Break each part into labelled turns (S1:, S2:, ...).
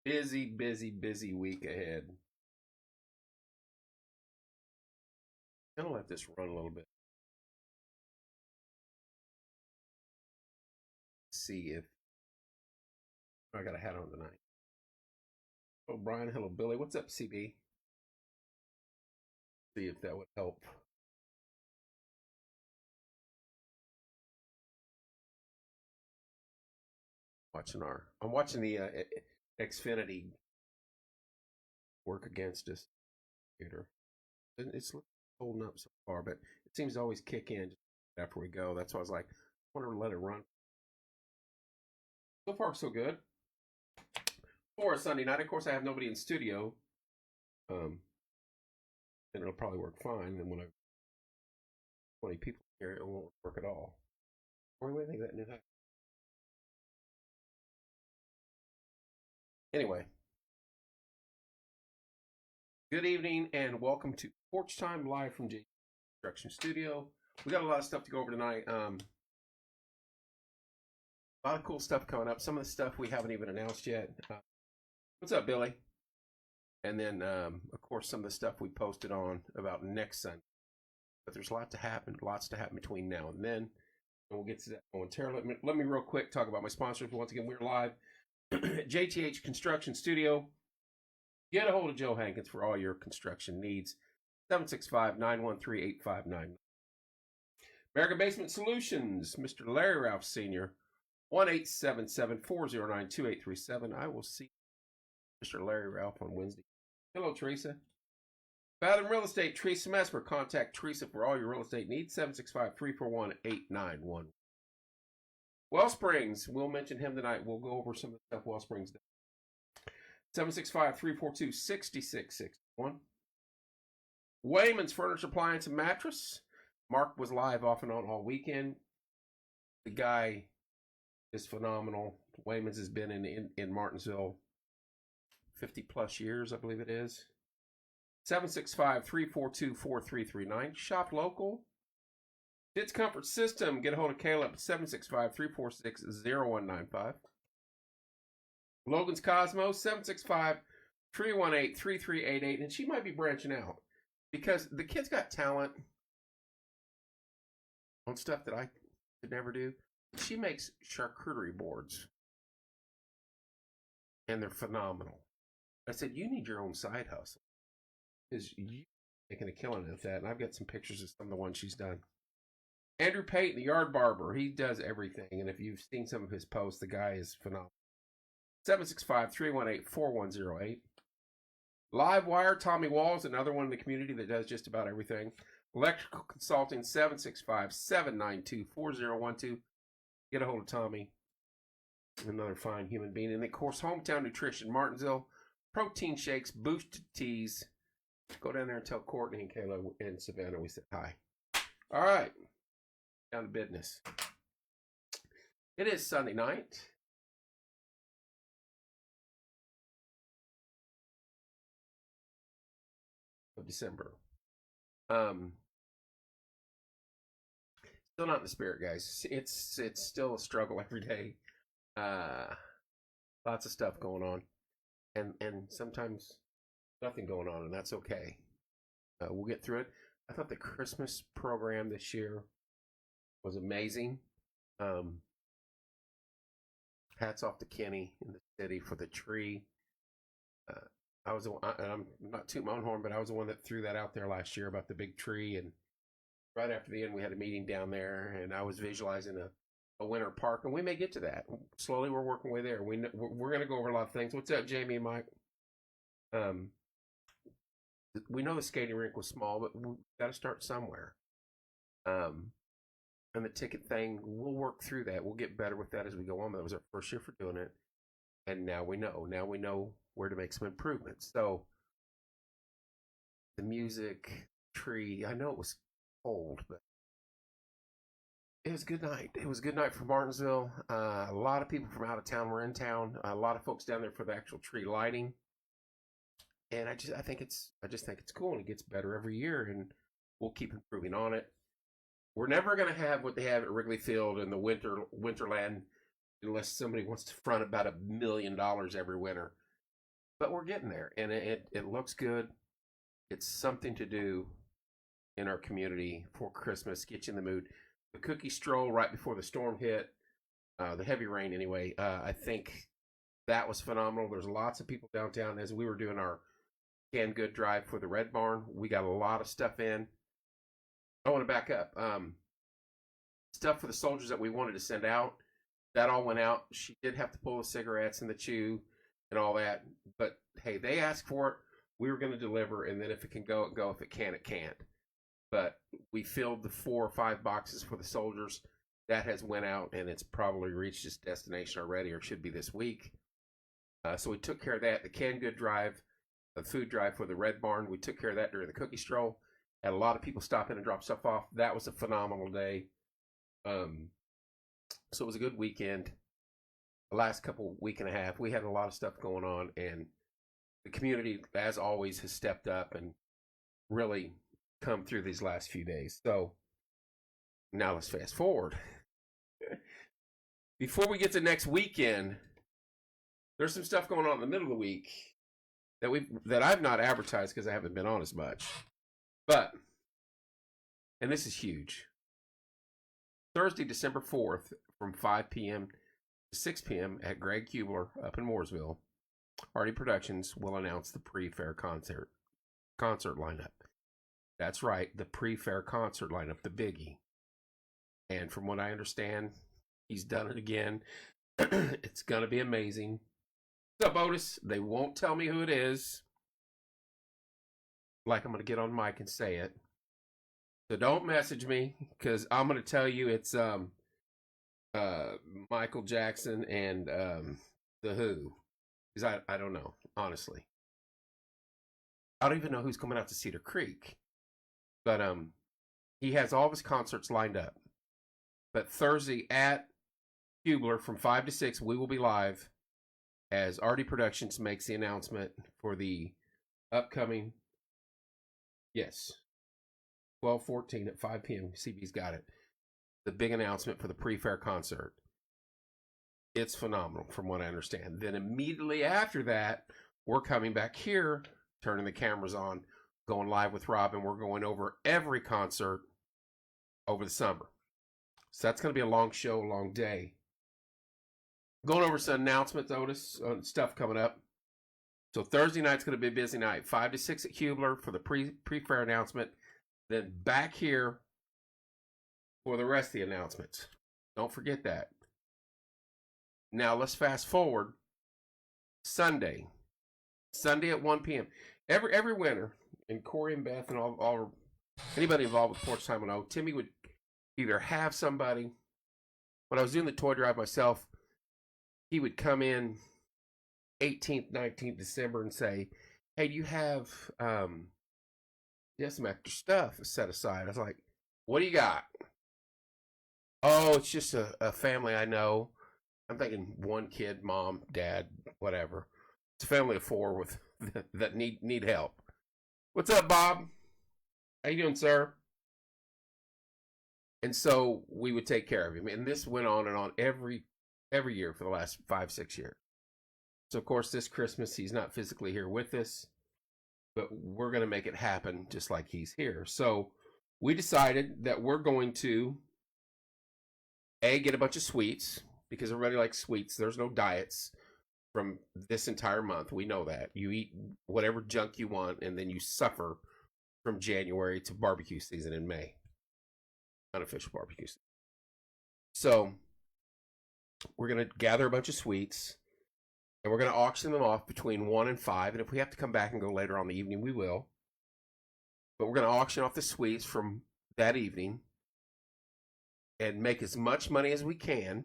S1: Busy, busy, busy week ahead. I'm gonna let this run a little bit. See if I got a hat on tonight. Oh, Brian, hello, Billy. What's up, CB? See if that would help. I'm watching the Xfinity work against us computer. It's holding up so far, but it seems to always kick in after we go. That's why I was like, I want to let it run. So far, so good. For a Sunday night, of course, I have nobody in studio, and it'll probably work fine. And when I 20 people here, it won't work at all. What do you think of that new hat? Anyway, good evening and welcome to Porch Time live from J Construction Studio. We got a lot of stuff to go over tonight. A lot of cool stuff coming up. Some of the stuff we haven't even announced yet. What's up, Billy? And then, of course, some of the stuff we posted on about next Sunday. But there's lots to happen between now and then. And we'll get to that momentarily. Let me real quick talk about my sponsors. Once again, we're live at JTH Construction Studio. Get a hold of Joe Hankins for all your construction needs. 765-913-8599. American Basement Solutions, Mr. Larry Ralph Sr., 1-877-409-2837. I will see Mr. Larry Ralph on Wednesday. Hello, Teresa. Fathom Real Estate, Teresa Mesmer. Contact Teresa for all your real estate needs. 765-341-8911. Wellsprings, we'll mention him tonight. We'll go over some of the stuff Wellsprings does. 765-342-6661. Wayman's Furniture, Appliance, and Mattress. Mark was live off and on all weekend. The guy is phenomenal. Wayman's has been in Martinsville 50 plus years, I believe it is. 765-342-4339. Shop local. It's Comfort System. Get a hold of Caleb at 765-346-0195. Logan's Cosmos, 765-318-3388. And she might be branching out because the kid's got talent on stuff that I could never do. She makes charcuterie boards. And they're phenomenal. I said, you need your own side hustle. Because you're making a killing at that. And I've got some pictures of some of the ones she's done. Andrew Payton, the yard barber. He does everything. And if you've seen some of his posts, the guy is phenomenal. 765-318-4108. Livewire, Tommy Walls, another one in the community that does just about everything. Electrical Consulting, 765-792-4012. Get a hold of Tommy. Another fine human being. And of course, Hometown Nutrition, Martinsville. Protein shakes, boosted teas. Go down there and tell Courtney and Kayla and Savannah we said hi. All right. Down to business. It is Sunday night. Of December. Still not in the spirit, guys. It's still a struggle every day. Lots of stuff going on. And sometimes nothing going on, and that's okay. We'll get through it. I thought the Christmas program this year was amazing. Hats off to Kenny in the city for the tree. I was the one, and I'm not tooting my own horn, but I was the one that threw that out there last year about the big tree. And right after the end, we had a meeting down there, and I was visualizing a winter park, and we may get to that. Slowly, we're working way there. We're going to go over a lot of things. What's up, Jamie and Mike? We know the skating rink was small, but we've got to start somewhere. And the ticket thing, we'll work through that. We'll get better with that as we go on. That was our first year for doing it. And now we know. Now we know where to make some improvements. So the music, tree, I know it was cold, but it was a good night. It was a good night for Martinsville. A lot of people from out of town were in town. A lot of folks down there for the actual tree lighting. And I just think it's cool, and it gets better every year, and we'll keep improving on it. We're never going to have what they have at Wrigley Field in the Winterland unless somebody wants to front about $1 million every winter. but we're getting there, and it looks good. It's something to do in our community for Christmas. Get you in the mood. The cookie stroll right before the storm hit, the heavy rain anyway. I think that was phenomenal. There's lots of people downtown as we were doing our canned good drive for the Red Barn. We got a lot of stuff in. I want to back up. Stuff for the soldiers that we wanted to send out, that all went out. She did have to pull the cigarettes and the chew and all that, but hey, they asked for it. We were going to deliver, and then if it can go, it go. If it can't, it can't. But we filled the 4 or 5 boxes for the soldiers. That has went out, and it's probably reached its destination already, or should be this week. So we took care of that. The canned good drive, the food drive for the Red Barn, we took care of that during the cookie stroll. Had a lot of people stop in and drop stuff off. That was a phenomenal day. So it was a good weekend. The last week and a half, we had a lot of stuff going on, and the community, as always, has stepped up and really come through these last few days. So now let's fast forward. Before we get to next weekend, there's some stuff going on in the middle of the week that I've not advertised because I haven't been on as much. But, and this is huge. Thursday, December 4th, from 5 p.m. to 6 p.m. at Greg Kubler up in Mooresville, Hardy Productions will announce the pre-fair concert lineup. That's right, the pre-fair concert lineup, the biggie. And from what I understand, he's done it again. It's going to be amazing. What's up, Otis? They won't tell me who it is. Like I'm going to get on mic and say it. So don't message me, because I'm going to tell you it's Michael Jackson and The Who. Because I don't know, honestly. I don't even know who's coming out to Cedar Creek. But he has all of his concerts lined up. But Thursday at Kubler from 5 to 6, we will be live as RD Productions makes the announcement for the upcoming, yes, 12/14 at 5 p.m. CB's got it. The big announcement for the pre-fair concert. It's phenomenal from what I understand. Then immediately after that, we're coming back here, turning the cameras on, going live with Rob, and we're going over every concert over the summer. So that's going to be a long show, a long day. Going over some announcements, Otis, on stuff coming up. So Thursday night's going to be a busy night. 5 to 6 at Kubler for the pre-fair announcement. Then back here for the rest of the announcements. Don't forget that. Now let's fast forward. Sunday at 1 p.m. Every winter, and Corey and Beth and all anybody involved with Porch Time will know, Timmy would either have somebody. When I was doing the toy drive myself, he would come in 18th, 19th December and say, "Hey, do you have some extra stuff set aside?" I was like, "What do you got?" "Oh, it's just a family I know." I'm thinking one kid, mom, dad, whatever. It's a family of 4 with that need help. "What's up, Bob? How you doing, sir?" And so we would take care of him. And this went on and on every year for the last 5-6 years. So, of course, this Christmas, he's not physically here with us, but we're going to make it happen just like he's here. So we decided that we're going to, get a bunch of sweets, because everybody likes sweets. There's no diets from this entire month. We know that. You eat whatever junk you want, and then you suffer from January to barbecue season in May. Unofficial barbecue season. So we're going to gather a bunch of sweets, and we're going to auction them off between 1 and 5. And if we have to come back and go later on in the evening, we will. But we're going to auction off the sweets from that evening and make as much money as we can.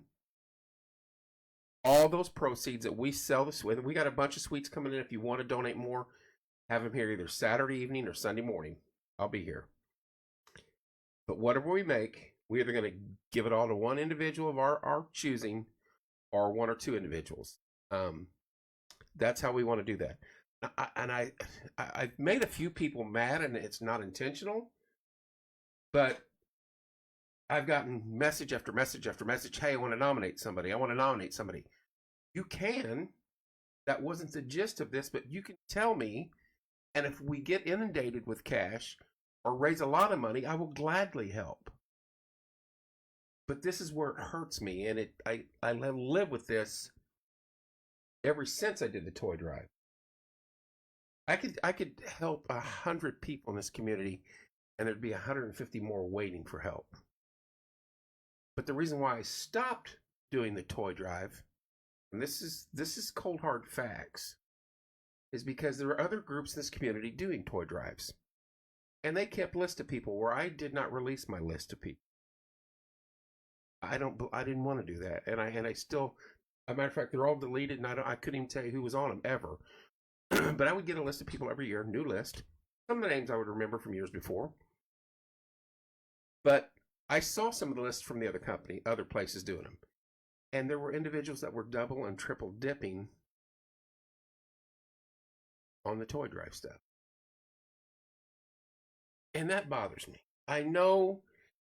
S1: All those proceeds that we sell the sweets, we got a bunch of sweets coming in. If you want to donate more, have them here either Saturday evening or Sunday morning. I'll be here. But whatever we make, we're either going to give it all to one individual of our choosing, or 1 or 2 individuals. That's how we want to do that. I've made a few people mad, and it's not intentional, but I've gotten message after message after message. "Hey, I want to nominate somebody. I want to nominate somebody." You can, That wasn't the gist of this, but you can tell me, and if we get inundated with cash or raise a lot of money, I will gladly help. But this is where it hurts me, and I have lived with this ever since I did the toy drive. I could help 100 people in this community, and there'd be 150 more waiting for help. But the reason why I stopped doing the toy drive, and this is cold hard facts, is because there were other groups in this community doing toy drives, and they kept lists of people where I did not release my list of people. I didn't want to do that, and I still, as a matter of fact, they're all deleted, and I couldn't even tell you who was on them ever. But I would get a list of people every year, new list. Some of the names I would remember from years before. But I saw some of the lists from the other company, other places doing them. And there were individuals that were double and triple dipping on the toy drive stuff. And that bothers me. I know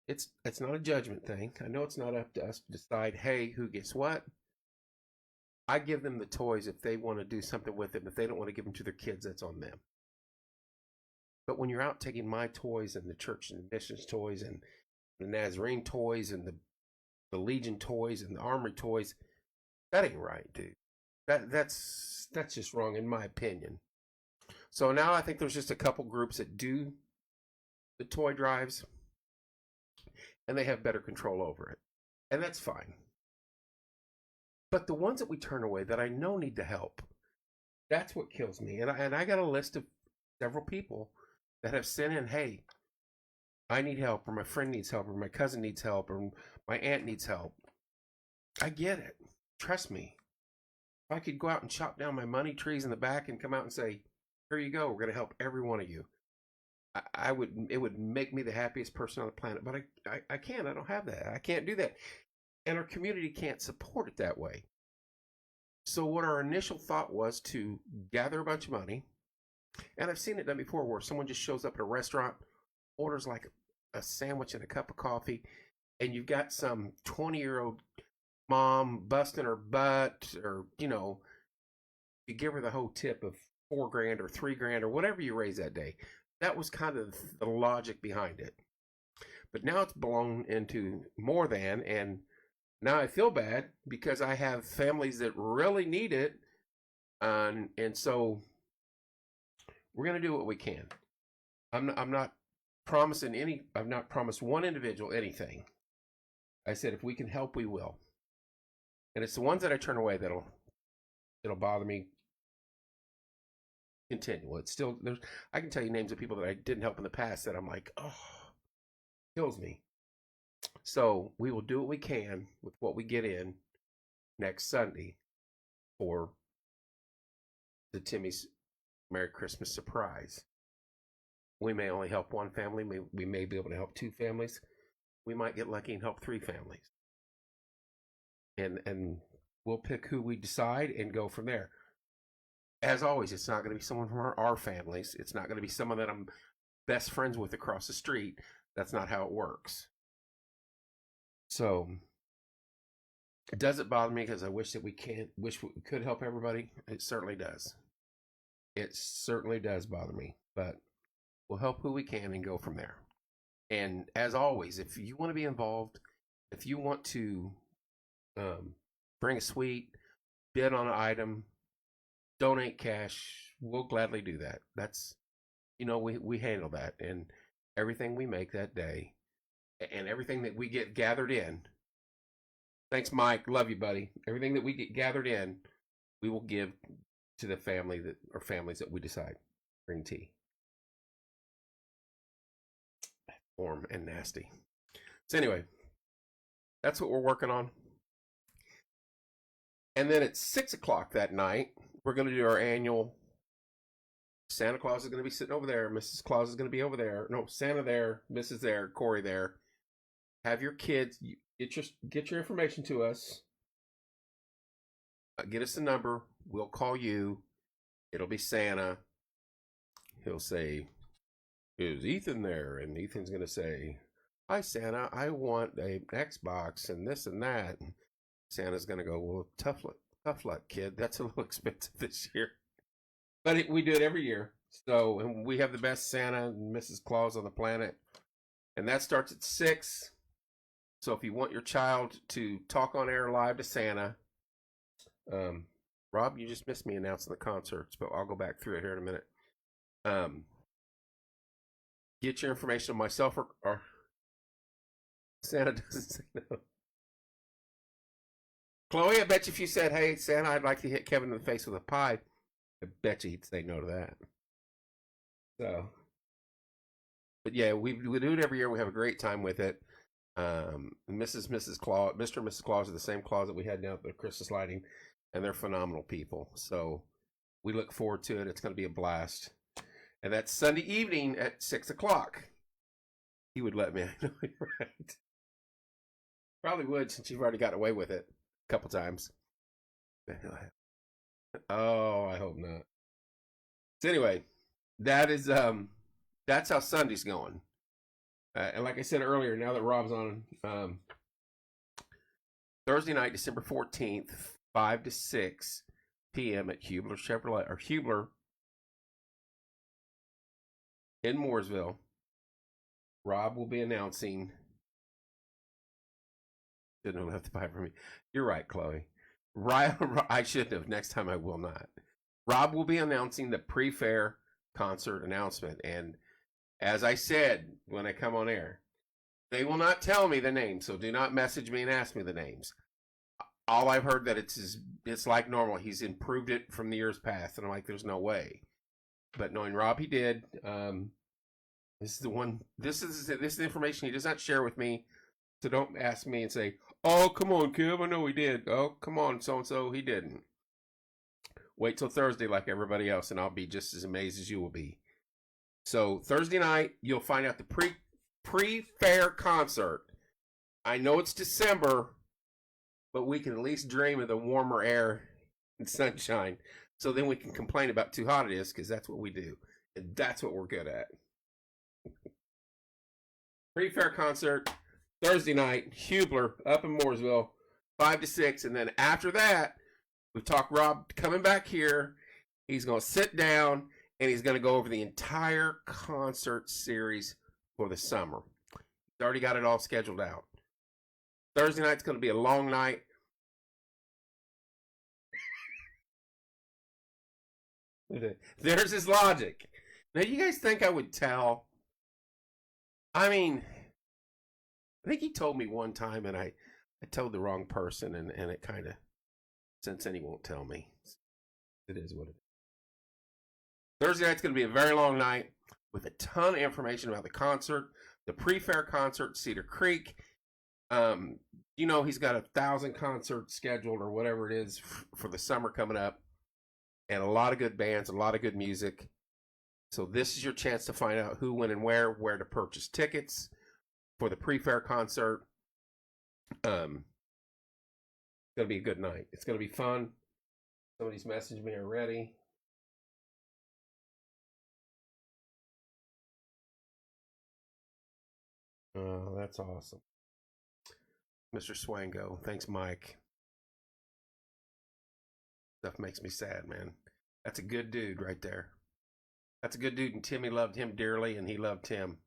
S1: it's not a judgment thing. I know it's not up to us to decide, hey, who gets what. I give them the toys if they want to do something with them. If they don't want to give them to their kids, that's on them. But when you're out taking my toys and the church and the missions toys and the Nazarene toys and the Legion toys and the Armory toys, that ain't right, dude. That's just wrong in my opinion. So now I think there's just a couple groups that do the toy drives, and they have better control over it, and that's fine. But the ones that we turn away that I know need the help, that's what kills me. And I got a list of several people that have sent in, hey, I need help, or my friend needs help, or my cousin needs help, or my aunt needs help. I get it. Trust me. If I could go out and chop down my money trees in the back and come out and say, here you go, we're going to help every one of you, it would make me the happiest person on the planet. But I can't. I don't have that. I can't do that. And our community can't support it that way. So what our initial thought was to gather a bunch of money, and I've seen it done before where someone just shows up at a restaurant, orders like a sandwich and a cup of coffee, and you've got some 20-year-old mom busting her butt, or, you give her the whole tip of $4,000 or $3,000 or whatever you raise that day. That was kind of the logic behind it. But now it's blown into more than, and now I feel bad because I have families that really need it, and so we're going to do what we can. I'm not promising any. I've not promised one individual anything. I said if we can help, we will. And it's the ones that I turn away that'll bother me continually. It's still there's. I can tell you names of people that I didn't help in the past that I'm like, oh, kills me. So we will do what we can with what we get in next Sunday for the Timmy's Merry Christmas surprise. We may only help one family. We may be able to help two families. We might get lucky and help three families. And we'll pick who we decide and go from there. As always, it's not going to be someone from our families. It's not going to be someone that I'm best friends with across the street. That's not how it works. So, does it bother me because I wish we could help everybody? It certainly does. It certainly does bother me, but we'll help who we can and go from there. And as always, if you want to be involved, if you want to bring a sweet, bid on an item, donate cash, we'll gladly do that. That's, we handle that, and everything we make that day and everything that we get gathered in. Thanks, Mike. Love you, buddy. Everything that we get gathered in, we will give to the families that we decide. Green tea. Warm and nasty. So anyway, that's what we're working on. And then at 6 o'clock that night, we're going to do our annual. Santa Claus is going to be sitting over there. Mrs. Claus is going to be over there. No, Santa there, Mrs. there, Corey there. Have your kids get your information to us. Get us a number. We'll call you. It'll be Santa. He'll say, "Is Ethan there?" And Ethan's going to say, "Hi, Santa. I want an Xbox and this and that." And Santa's going to go, "Well, tough luck. Tough luck, kid. That's a little expensive this year. But we do it every year. So, and we have the best Santa and Mrs. Claus on the planet. And that starts at 6. So if you want your child to talk on air live to Santa, Rob, you just missed me announcing the concerts, but I'll go back through it here in a minute. Get your information on myself or Santa doesn't say no. Chloe, I bet you if you said, hey, Santa, I'd like to hit Kevin in the face with a pie, I bet you he'd say no to that. So, but yeah, we do it every year. We have a great time with it. Mrs. Claus, Mr. and Mrs. Claus are the same Claus that we had down at the Christmas lighting, and they're phenomenal people. So we look forward to it. It's going to be a blast. And that's Sunday evening at 6 o'clock. He would let me. I know you're right. Probably would, since you've already got away with it a couple times. Oh, I hope not. So anyway, that's how Sunday's going. And like I said earlier, now that Rob's on, Thursday night, December 14th, 5 to 6 p.m. at Hubler Chevrolet, or Hubler in Mooresville, Rob will be announcing. Didn't have to buy from me. You're right, Chloe. I should have. Next time I will not. Rob will be announcing the pre-fair concert announcement. And as I said when I come on air, they will not tell me the names, so do not message me and ask me the names. All I've heard that it's like normal. He's improved it from the years past, and I'm like, there's no way. But knowing Rob, he did. This is the one. This is the information he does not share with me. So don't ask me and say, "Oh, come on, Kev, I know he did." Oh, come on, so and so, he didn't. Wait till Thursday, like everybody else, and I'll be just as amazed as you will be. So Thursday night, you'll find out the pre-fair concert. I know it's December, but we can at least dream of the warmer air and sunshine. So then we can complain about too hot it is, because that's what we do. And that's what we're good at. Pre-fair concert, Thursday night, Hubler up in Mooresville, 5 to 6. And then after that, we talk Rob coming back here. He's going to sit down, and he's going to go over the entire concert series for the summer. He's already got it all scheduled out. Thursday night's going to be a long night. There's his logic. Now, you guys think I would tell? I mean, I think he told me one time, and I told the wrong person, and it kind of, since then he won't tell me. It is what it is. Thursday night's going to be a very long night with a ton of information about the concert, the pre-fair concert, Cedar Creek. He's got 1,000 concerts scheduled or whatever it is for the summer coming up, and a lot of good bands, a lot of good music. So this is your chance to find out who, when, and where to purchase tickets for the pre-fair concert. It's going to be a good night. It's going to be fun. Somebody's messaged me already. Oh, that's awesome. Mr. Swango. Thanks, Mike. Stuff makes me sad, man. That's a good dude right there. That's a good dude, and Timmy loved him dearly, and he loved Tim.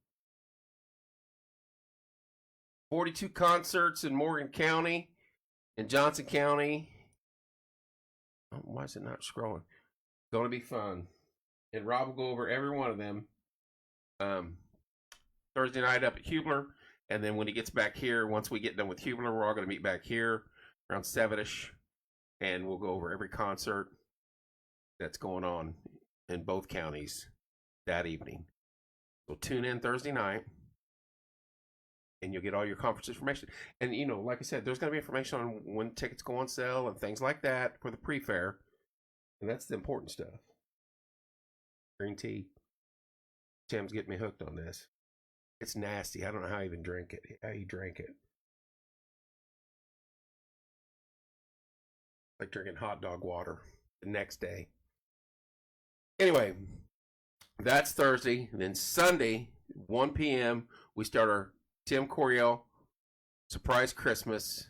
S1: 42 concerts in Morgan County, in Johnson County. Oh, why is it not scrolling? Going to be fun. And Rob will go over every one of them. Thursday night up at Hubler, and then when he gets back here, once we get done with Hubler, we're all going to meet back here around 7-ish, and we'll go over every concert that's going on in both counties that evening. So tune in Thursday night, and you'll get all your conference information. And, like I said, there's going to be information on when tickets go on sale and things like that for the pre-fair, and that's the important stuff. Green tea. Tim's getting me hooked on this. It's nasty. I don't know how he drank it. Like drinking hot dog water the next day. Anyway, that's Thursday. And then Sunday, 1 p.m., we start our Tim Coriel Surprise Christmas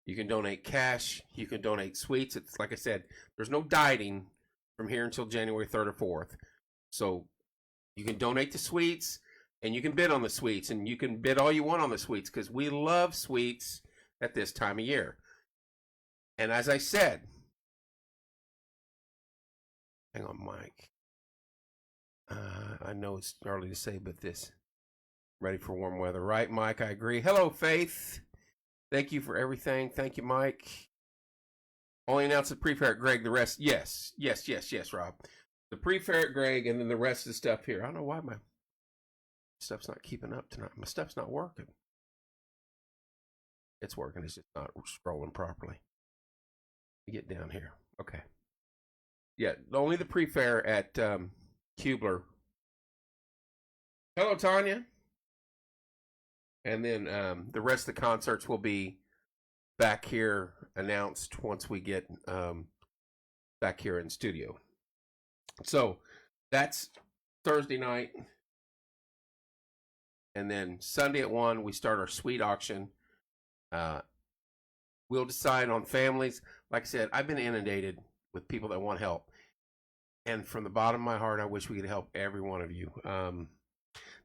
S1: You can donate cash. You can donate sweets. It's like I said, there's no dieting from here until January 3rd or 4th. So you can donate the sweets and you can bid on the sweets and you can bid all you want on the sweets because we love sweets at this time of year. And as I said, hang on, Mike. I know it's early to say, but this ready for warm weather, right, Mike? I agree. Hello, Faith. Thank you for everything. Thank you, Mike. Only announce the pre-fair at Greg. The rest, yes, Rob. The pre-fair at Greg, and then the rest of the stuff here. I don't know why my stuff's not keeping up tonight. My stuff's not working. It's working. It's just not scrolling properly. Get down here. Okay. Yeah, only the pre-fair at Kubler. Hello, Tanya. And then the rest of the concerts will be back here announced once we get back here in studio. So that's Thursday night. And then Sunday at 1, we start our suite auction. We'll decide on families. Like I said, I've been inundated with people that want help. And from the bottom of my heart, I wish we could help every one of you.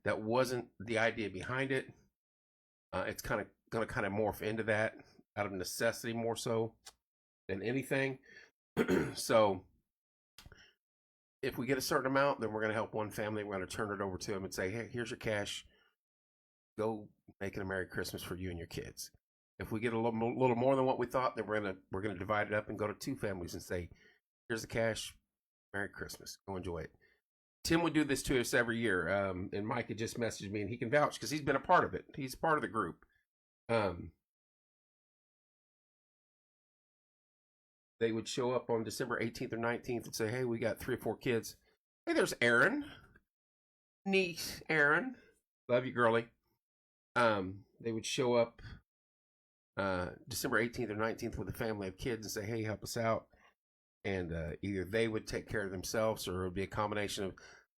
S1: That wasn't the idea behind it. It's kind of going to morph into that out of necessity more so than anything. So if we get a certain amount, then we're going to help one family. We're going to turn it over to them and say, hey, here's your cash. Go make it a Merry Christmas for you and your kids. If we get a little more than what we thought, then we're going to divide it up and go to 2 families and say, here's the cash. Merry Christmas. Go enjoy it. Tim would do this to us every year. And Mike had just messaged me, and he can vouch because he's been a part of it. He's part of the group. They would show up on December 18th or 19th and say, hey, we got 3 or 4 kids. Hey, there's Aaron. Niece Aaron. Love you, girlie. They would show up December 18th or 19th with a family of kids and say, hey, help us out. And either they would take care of themselves, or it would be a combination of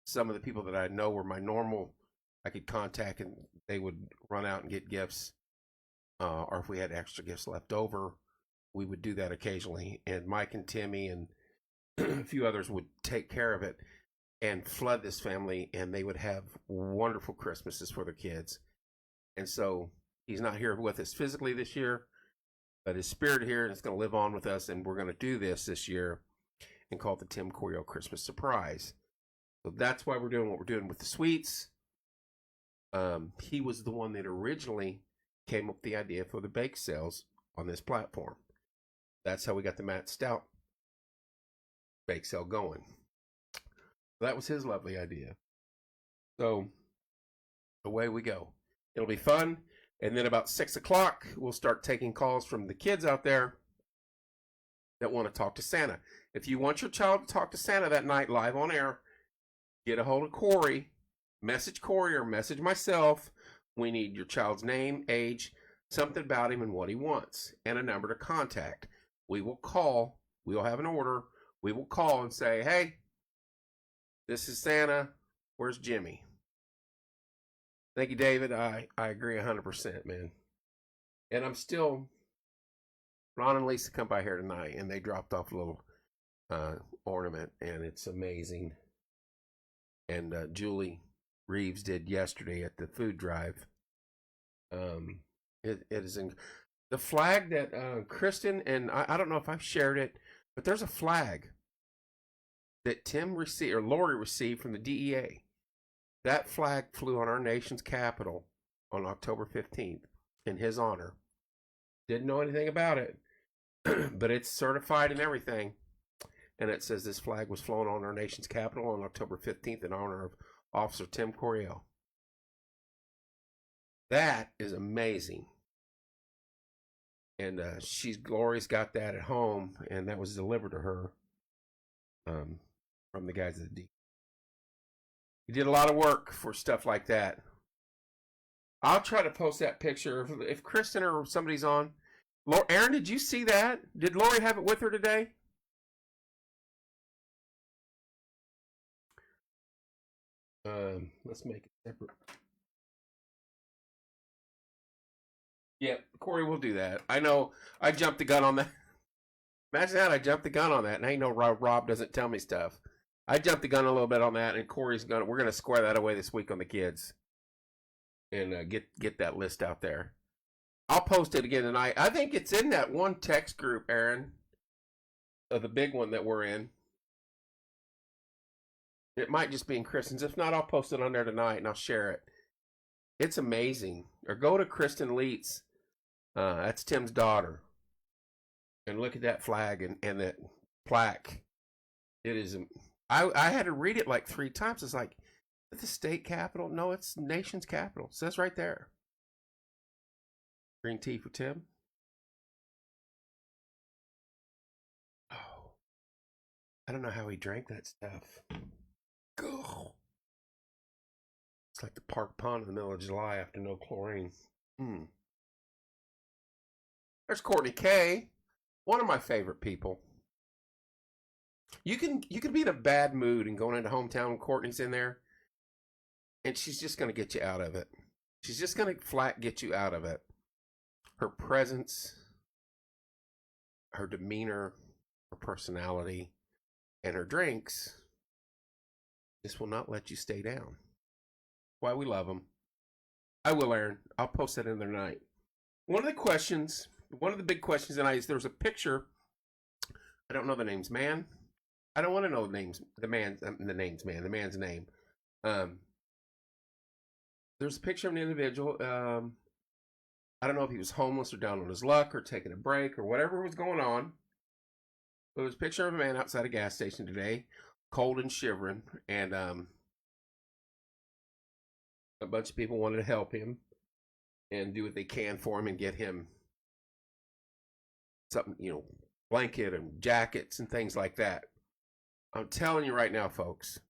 S1: some of the people that I know were my normal I could contact, and they would run out and get gifts. Or if we had extra gifts left over, we would do that occasionally. And Mike and Timmy and a few others would take care of it and flood this family, and they would have wonderful Christmases for their kids. And so he's not here with us physically this year, but his spirit here is going to live on with us, and we're going to do this year and call it the Tim Corio Christmas Surprise. So that's why we're doing what we're doing with the sweets. He was the one that originally came up with the idea for the bake sales on this platform. That's how we got the Matt Stout bake sale going. That was his lovely idea. So away we go. It'll be fun. And then about 6 o'clock, we'll start taking calls from the kids out there that want to talk to Santa. If you want your child to talk to Santa that night live on air, get a hold of Corey, message Corey or message myself. We need your child's name, age, something about him and what he wants, and a number to contact. We will call. We will have an order. We will call and say, hey, this is Santa. Where's Jimmy? Thank you, David. I agree 100%, man. And I'm still, Ron and Lisa come by here tonight, and they dropped off a little ornament, and it's amazing. And Julie Reeves did yesterday at the food drive. It is in the flag that Kristen, and I don't know if I've shared it, but there's a flag that Tim received, or Lori received from the DEA. That flag flew on our nation's capital on October 15th in his honor. Didn't know anything about it, but it's certified and everything. And it says this flag was flown on our nation's capital on October 15th in honor of Officer Tim Corio. That is amazing. And Gloria's got that at home, and that was delivered to her from the guys at the D. He did a lot of work for stuff like that. I'll try to post that picture if Kristen or somebody's on. Aaron, did you see that? Did Lori have it with her today? Let's make it separate. Yeah, Corey will do that. I know. I jumped the gun on that. Imagine that. I jumped the gun on that, and I know Rob doesn't tell me stuff. I jumped the gun a little bit on that, and Corey's gonna. We're gonna square that away this week on the kids, and get that list out there. I'll post it again tonight. I think it's in that one text group, Aaron, the big one that we're in. It might just be in Kristen's. If not, I'll post it on there tonight, and I'll share it. It's amazing. Or go to Kristen Leitz. That's Tim's daughter. And look at that flag and that plaque. It is. I had to read it like 3 times. It's like, the state capital? No, it's nation's capital. It says right there. Green tea for Tim. Oh, I don't know how he drank that stuff. Oh. It's like the park pond in the middle of July after no chlorine. There's Courtney K, one of my favorite people. You can be in a bad mood and going into hometown when Courtney's in there, and she's just going to get you out of it. She's just going to flat get you out of it. Her presence, her demeanor, her personality, and her drinks just will not let you stay down. Why we love them. I will, Aaron. I'll post that in there tonight. One of the big questions tonight is there's a picture. I don't know the names, man. I don't want to know the names. The man's name. There's a picture of an individual. I don't know if he was homeless or down on his luck or taking a break or whatever was going on. But there's a picture of a man outside a gas station today, cold and shivering, and a bunch of people wanted to help him and do what they can for him and get him something, blanket and jackets and things like that. I'm telling you right now, folks,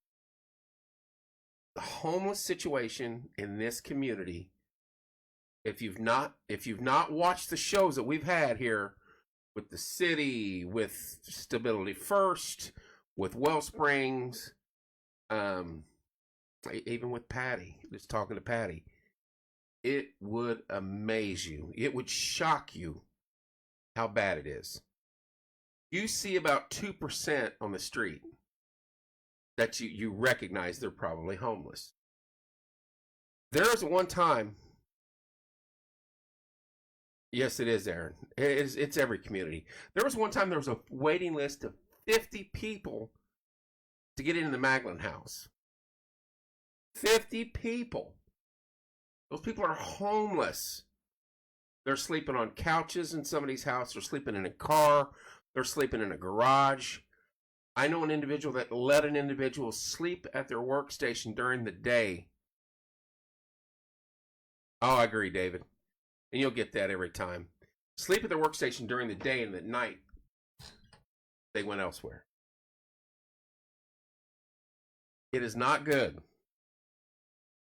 S1: the homeless situation in this community, if you've not watched the shows that we've had here with the city, with Stability First, with Wellsprings, even with Patty, just talking to Patty, it would amaze you. It would shock you how bad it is. You see about 2% on the street that you recognize they're probably homeless. There was one time, yes, it is, Aaron. It's every community. There was one time there was a waiting list of 50 people to get into the Maglin house. 50 people. Those people are homeless. They're sleeping on couches in somebody's house. They're sleeping in a car. They're sleeping in a garage. I know an individual that let an individual sleep at their workstation during the day. Oh, I agree, David. And you'll get that every time. Sleep at their workstation during the day, and at night, they went elsewhere. It is not good.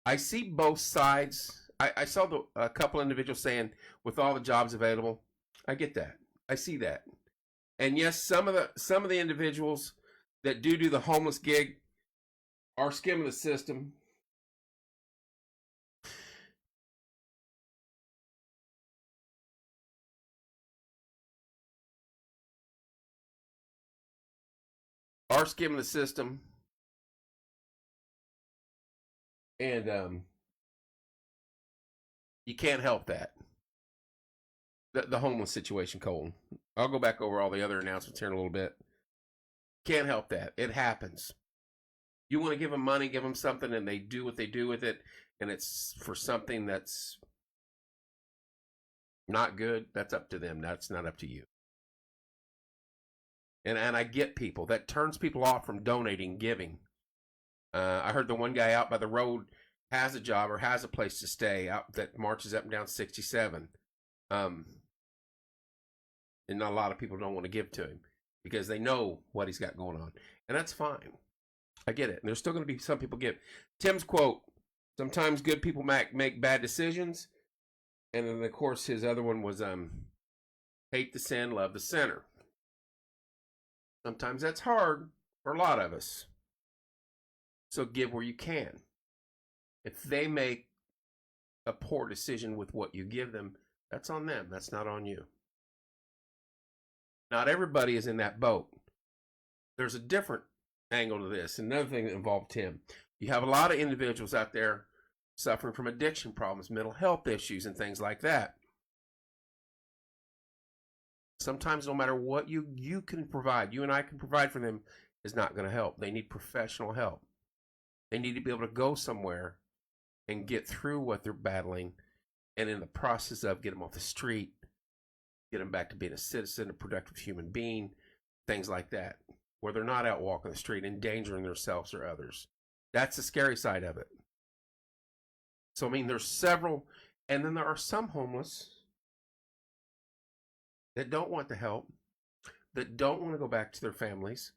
S1: I see both sides. I saw a couple individuals saying, with all the jobs available, I get that. I see that. And yes, some of the individuals that do the homeless gig are skimming the system. Are skimming the system. And you can't help that. The homeless situation, Colton. I'll go back over all the other announcements here in a little bit. Can't help that. It happens. You want to give them money, give them something, and they do what they do with it, and it's for something that's not good. That's up to them. That's not up to you. And I get people. That turns people off from donating, giving. I heard the one guy out by the road has a job or has a place to stay out that marches up and down 67. And not a lot of people don't want to give to him because they know what he's got going on. And that's fine. I get it. And there's still going to be some people give. Tim's quote, sometimes good people make bad decisions. And then, of course, his other one was hate the sin, love the sinner. Sometimes that's hard for a lot of us. So give where you can. If they make a poor decision with what you give them, That's on them. That's not on you. Not everybody is in that boat. There's a different angle to this. Another thing that involved Tim. You have a lot of individuals out there suffering from addiction problems, mental health issues, and things like that. Sometimes no matter what you can provide, you and I can provide for them, is not going to help. They need professional help. They need to be able to go somewhere and get through what they're battling, and in the process of get them off the street, get them back to being a citizen, a productive human being, things like that, where they're not out walking the street endangering themselves or others. That's the scary side of it. So, I mean, there's several, and then there are some homeless that don't want the help, that don't want to go back to their families,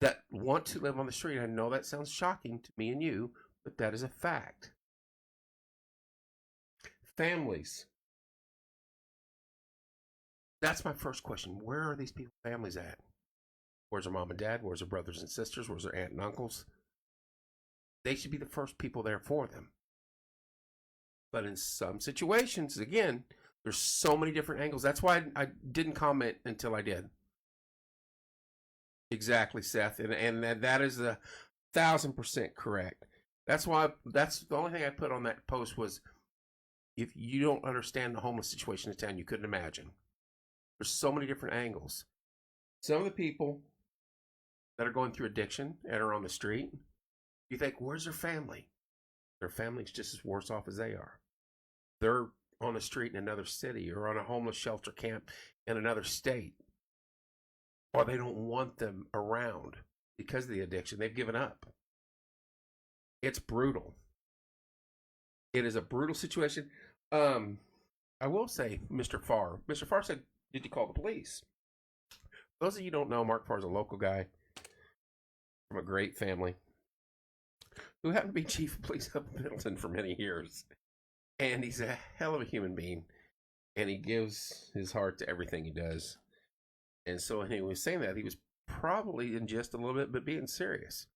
S1: that want to live on the street. I know that sounds shocking to me and you, but that is a fact. Families. That's my first question. Where are these people's families at? Where's their mom and dad? Where's their brothers and sisters? Where's their aunt and uncles? They should be the first people there for them. But in some situations, again, there's so many different angles. That's why I didn't comment until I did. Exactly, Seth. And that is 1,000% correct. That's why, that's the only thing I put on that post was, if you don't understand the homeless situation in town, you couldn't imagine. There's so many different angles. Some of the people that are going through addiction and are on the street, you think, where's their family? Their family's just as worse off as they are. They're on the street in another city or on a homeless shelter camp in another state. Or they don't want them around because of the addiction. They've given up. It's brutal. It is a brutal situation. I will say, Mr. Farr said, did you call the police? For those of you who don't know, Mark Farr is a local guy from a great family who happened to be chief of police up in Middleton for many years. And he's a hell of a human being. And he gives his heart to everything he does. And so when he was saying that, he was probably in just a little bit, but being serious.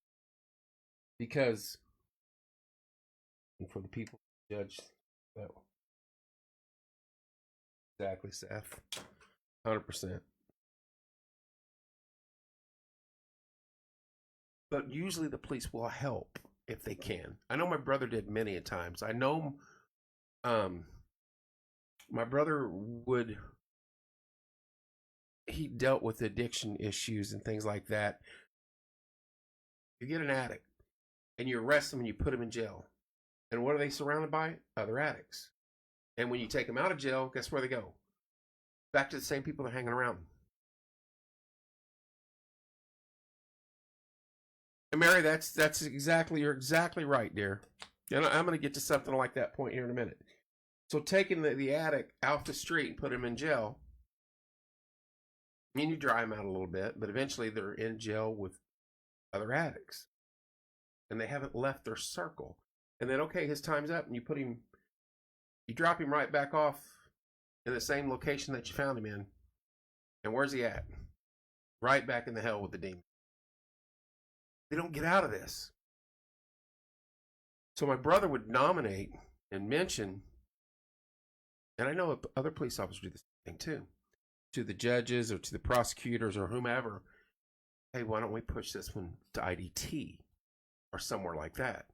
S1: Because, and for the people who judge that, exactly, Seth, 100%. But usually the police will help if they can. I know my brother did many a times. I know my brother he dealt with addiction issues and things like that. You get an addict and you arrest them and you put them in jail. And what are they surrounded by? Other addicts. And when you take them out of jail, guess where they go? Back to the same people that are hanging around. And Mary, that's exactly, you're exactly right, dear. And I'm going to get to something like that point here in a minute. So taking the addict out the street and put him in jail, I mean, you dry them out a little bit, but eventually they're in jail with other addicts. And they haven't left their circle. And then, okay, his time's up, and you drop him right back off in the same location that you found him in. And where's he at? Right back in the hell with the demon. They don't get out of this. So my brother would nominate and mention, and I know other police officers do this thing too, to the judges or to the prosecutors or whomever, hey, why don't we push this one to IDT or somewhere like that?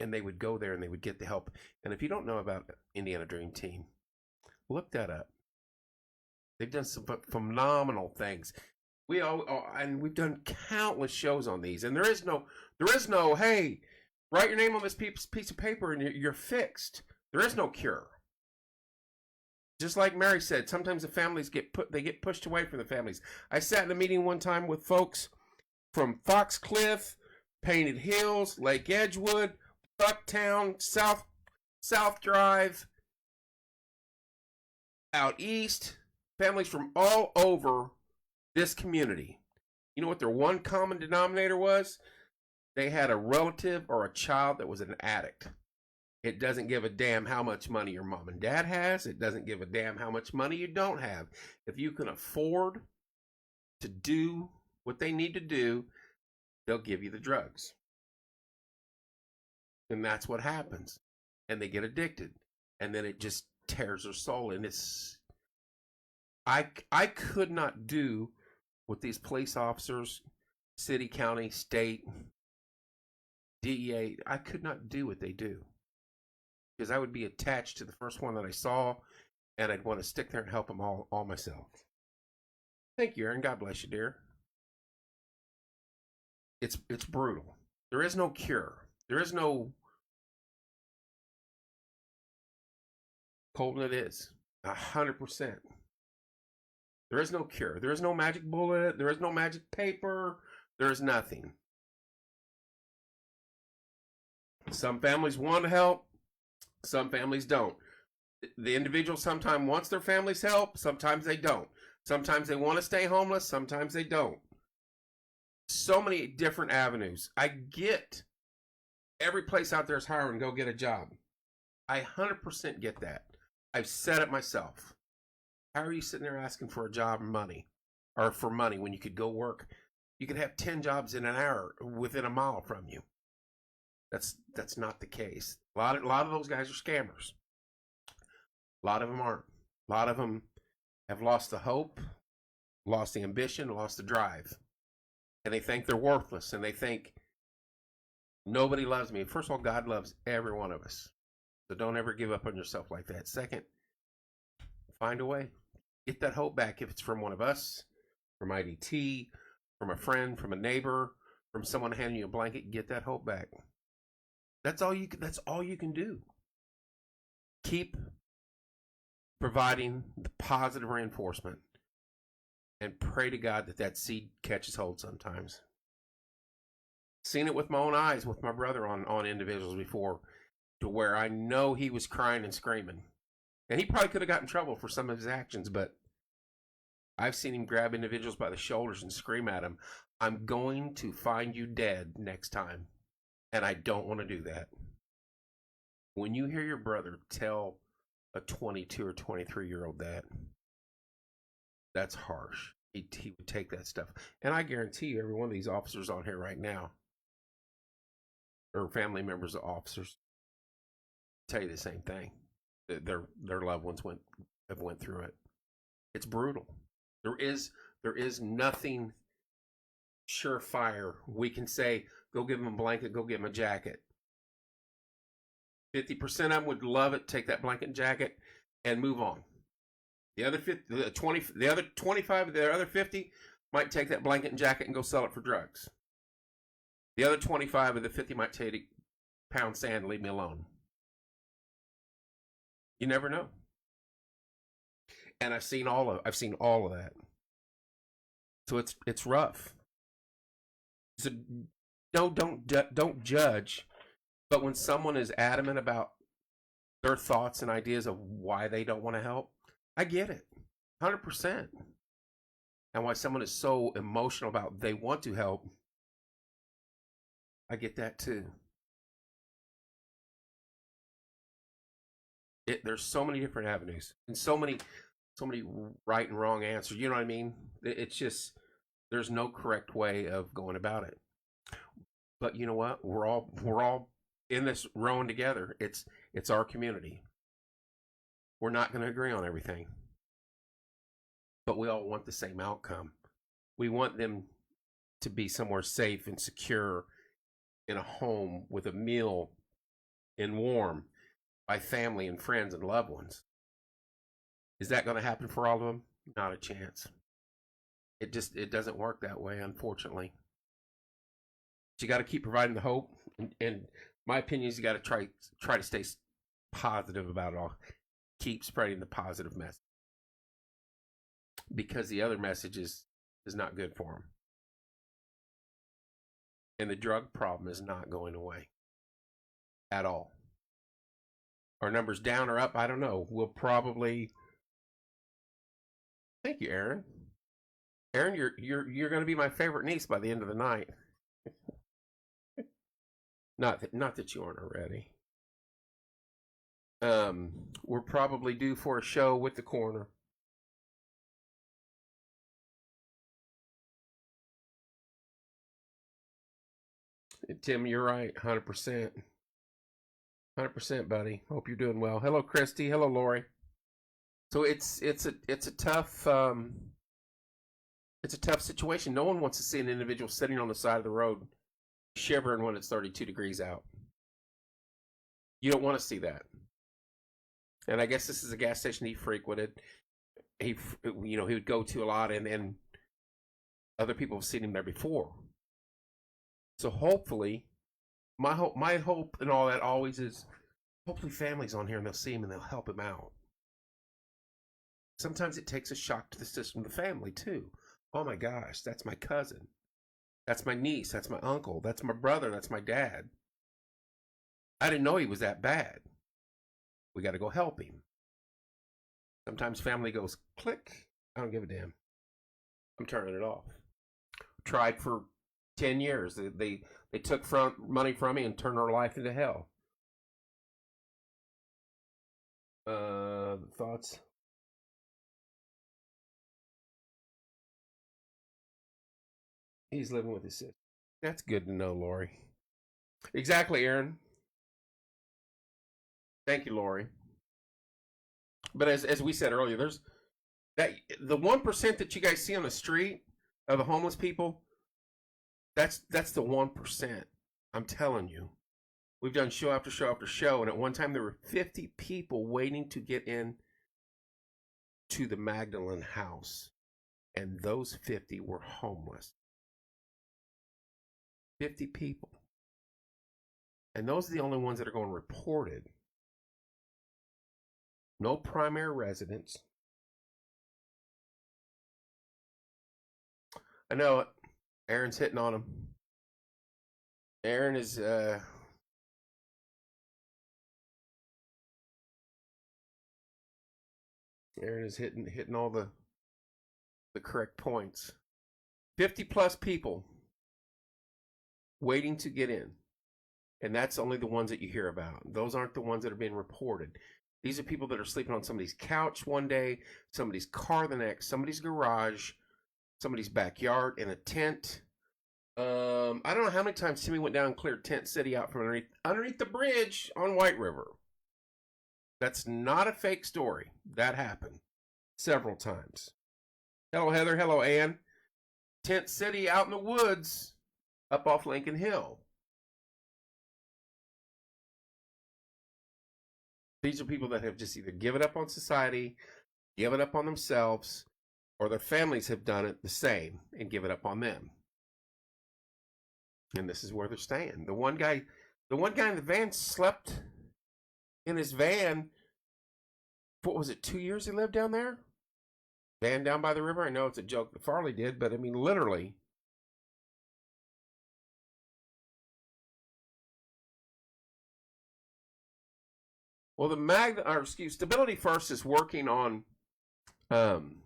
S1: And they would go there and they would get the help. And if you don't know about Indiana Dream Team, look that up. They've done some phenomenal things. And we've done countless shows on these. And there is no, hey, write your name on this piece of paper and you're fixed. There is no cure. Just like Mary said, sometimes the families get pushed away from the families. I sat in a meeting one time with folks from Foxcliff, Painted Hills, Lake Edgewood, Bucktown, South Drive, out east, families from all over this community. You know what their one common denominator was? They had a relative or a child that was an addict. It doesn't give a damn how much money your mom and dad has. It doesn't give a damn how much money you don't have. If you can afford to do what they need to do, they'll give you the drugs. And that's what happens. And they get addicted. And then it just tears their soul. And I could not do what these police officers, city, county, state, DEA, I could not do what they do, because I would be attached to the first one that I saw, and I'd want to stick there and help them all myself. Thank you, Aaron. God bless you, dear. It's brutal. There is no cure. There is no Colton. It is 100%. There is no cure. There is no magic bullet. There is no magic paper. There is nothing. Some families want to help. Some families don't. The individual sometimes wants their family's help. Sometimes they don't. Sometimes they want to stay homeless. Sometimes they don't. So many different avenues. I get every place out there is hiring. Go get a job. I 100% get that. I've said it myself. How are you sitting there asking for a job and money, or for money, when you could go work? You could have 10 jobs in an hour within a mile from you. That's not the case. A lot of those guys are scammers. A lot of them aren't. A lot of them have lost the hope, lost the ambition, lost the drive. And they think they're worthless, and they think nobody loves me. First of all, God loves every one of us. So don't ever give up on yourself like that. Second, find a way. Get that hope back. If it's from one of us, from IDT, from a friend, from a neighbor, from someone handing you a blanket, get that hope back. That's all you can do. Keep providing the positive reinforcement, and pray to God that seed catches hold sometimes. Seen it with my own eyes with my brother on individuals before, to where I know he was crying and screaming. And he probably could have gotten in trouble for some of his actions, but I've seen him grab individuals by the shoulders and scream at them, "I'm going to find you dead next time." And I don't want to do that. When you hear your brother tell a 22 or 23-year-old that's harsh. He would take that stuff. And I guarantee you, every one of these officers on here right now, or family members of officers, tell you the same thing. Their loved ones have went through it. It's brutal. There is nothing surefire. We can say, go give them a blanket, go give them a jacket. 50% of them would love it, take that blanket and jacket, and move on. The other 25, the other 50 might take that blanket and jacket and go sell it for drugs. The other 25 of the 50 might take pound sand and leave me alone. You never know. And I've seen all of that. So it's rough. So don't judge. But when someone is adamant about their thoughts and ideas of why they don't want to help, I get it, 100%. And why someone is so emotional about they want to help, I get that too. There's so many different avenues and so many right and wrong answers. You know what I mean? It's just, there's no correct way of going about it. But you know what? We're all in this rowing together. It's our community. We're not going to agree on everything, but we all want the same outcome. We want them to be somewhere safe and secure, in a home with a meal and warm by family and friends and loved ones. Is that going to happen for all of them? Not a chance. It doesn't work that way, unfortunately. But you got to keep providing the hope, and my opinion is you got to try to stay positive about it all. Keep spreading the positive message, because the other message is not good for them. And the drug problem is not going away at all. Our numbers down or up, I don't know. We'll probably. Thank you, Aaron. Aaron, you're going to be my favorite niece by the end of the night. Not that you aren't already. We're probably due for a show with the coroner. Tim, you're right, 100%. 100%, buddy. Hope you're doing well. Hello, Christy. Hello, Lori. So it's a tough situation. No one wants to see an individual sitting on the side of the road shivering when it's 32 degrees out. You don't want to see that. And I guess this is a gas station he frequented. He would go to a lot, and other people have seen him there before. So hopefully, my hope and all that always is, hopefully family's on here and they'll see him and they'll help him out. Sometimes it takes a shock to the system, the family too. Oh my gosh, that's my cousin. That's my niece. That's my uncle. That's my brother. That's my dad. I didn't know he was that bad. We got to go help him. Sometimes family goes, click. I don't give a damn. I'm turning it off. Tried for 10 years. They took money from me and turned our life into hell. Thoughts? He's living with his sister. That's good to know, Lori. Exactly, Aaron. Thank you, Lori. But as we said earlier, there's that the 1% that you guys see on the street of the homeless people. That's the 1%. I'm telling you. We've done show after show after show, and at one time there were 50 people waiting to get in to the Magdalene house, and those 50 were homeless. 50 people. And those are the only ones that are going reported. No primary residence. I know it. Aaron's hitting on him. Aaron is Aaron is hitting all the correct points. 50 plus people waiting to get in. And that's only the ones that you hear about. Those aren't the ones that are being reported. These are people that are sleeping on somebody's couch one day, somebody's car the next, somebody's garage, somebody's backyard, in a tent. I don't know how many times Timmy went down and cleared Tent City out from underneath the bridge on White River. That's not a fake story. That happened several times. Hello, Heather. Hello, Ann. Tent City out in the woods up off Lincoln Hill. These are people that have just either given up on society, given up on themselves, or their families have done it the same and given up on them. And this is where they're staying. The one guy in the van slept in his van. What was it, 2 years he lived down there? Van down by the river? I know it's a joke that Farley did, but I mean, literally. Well, Stability First is working on some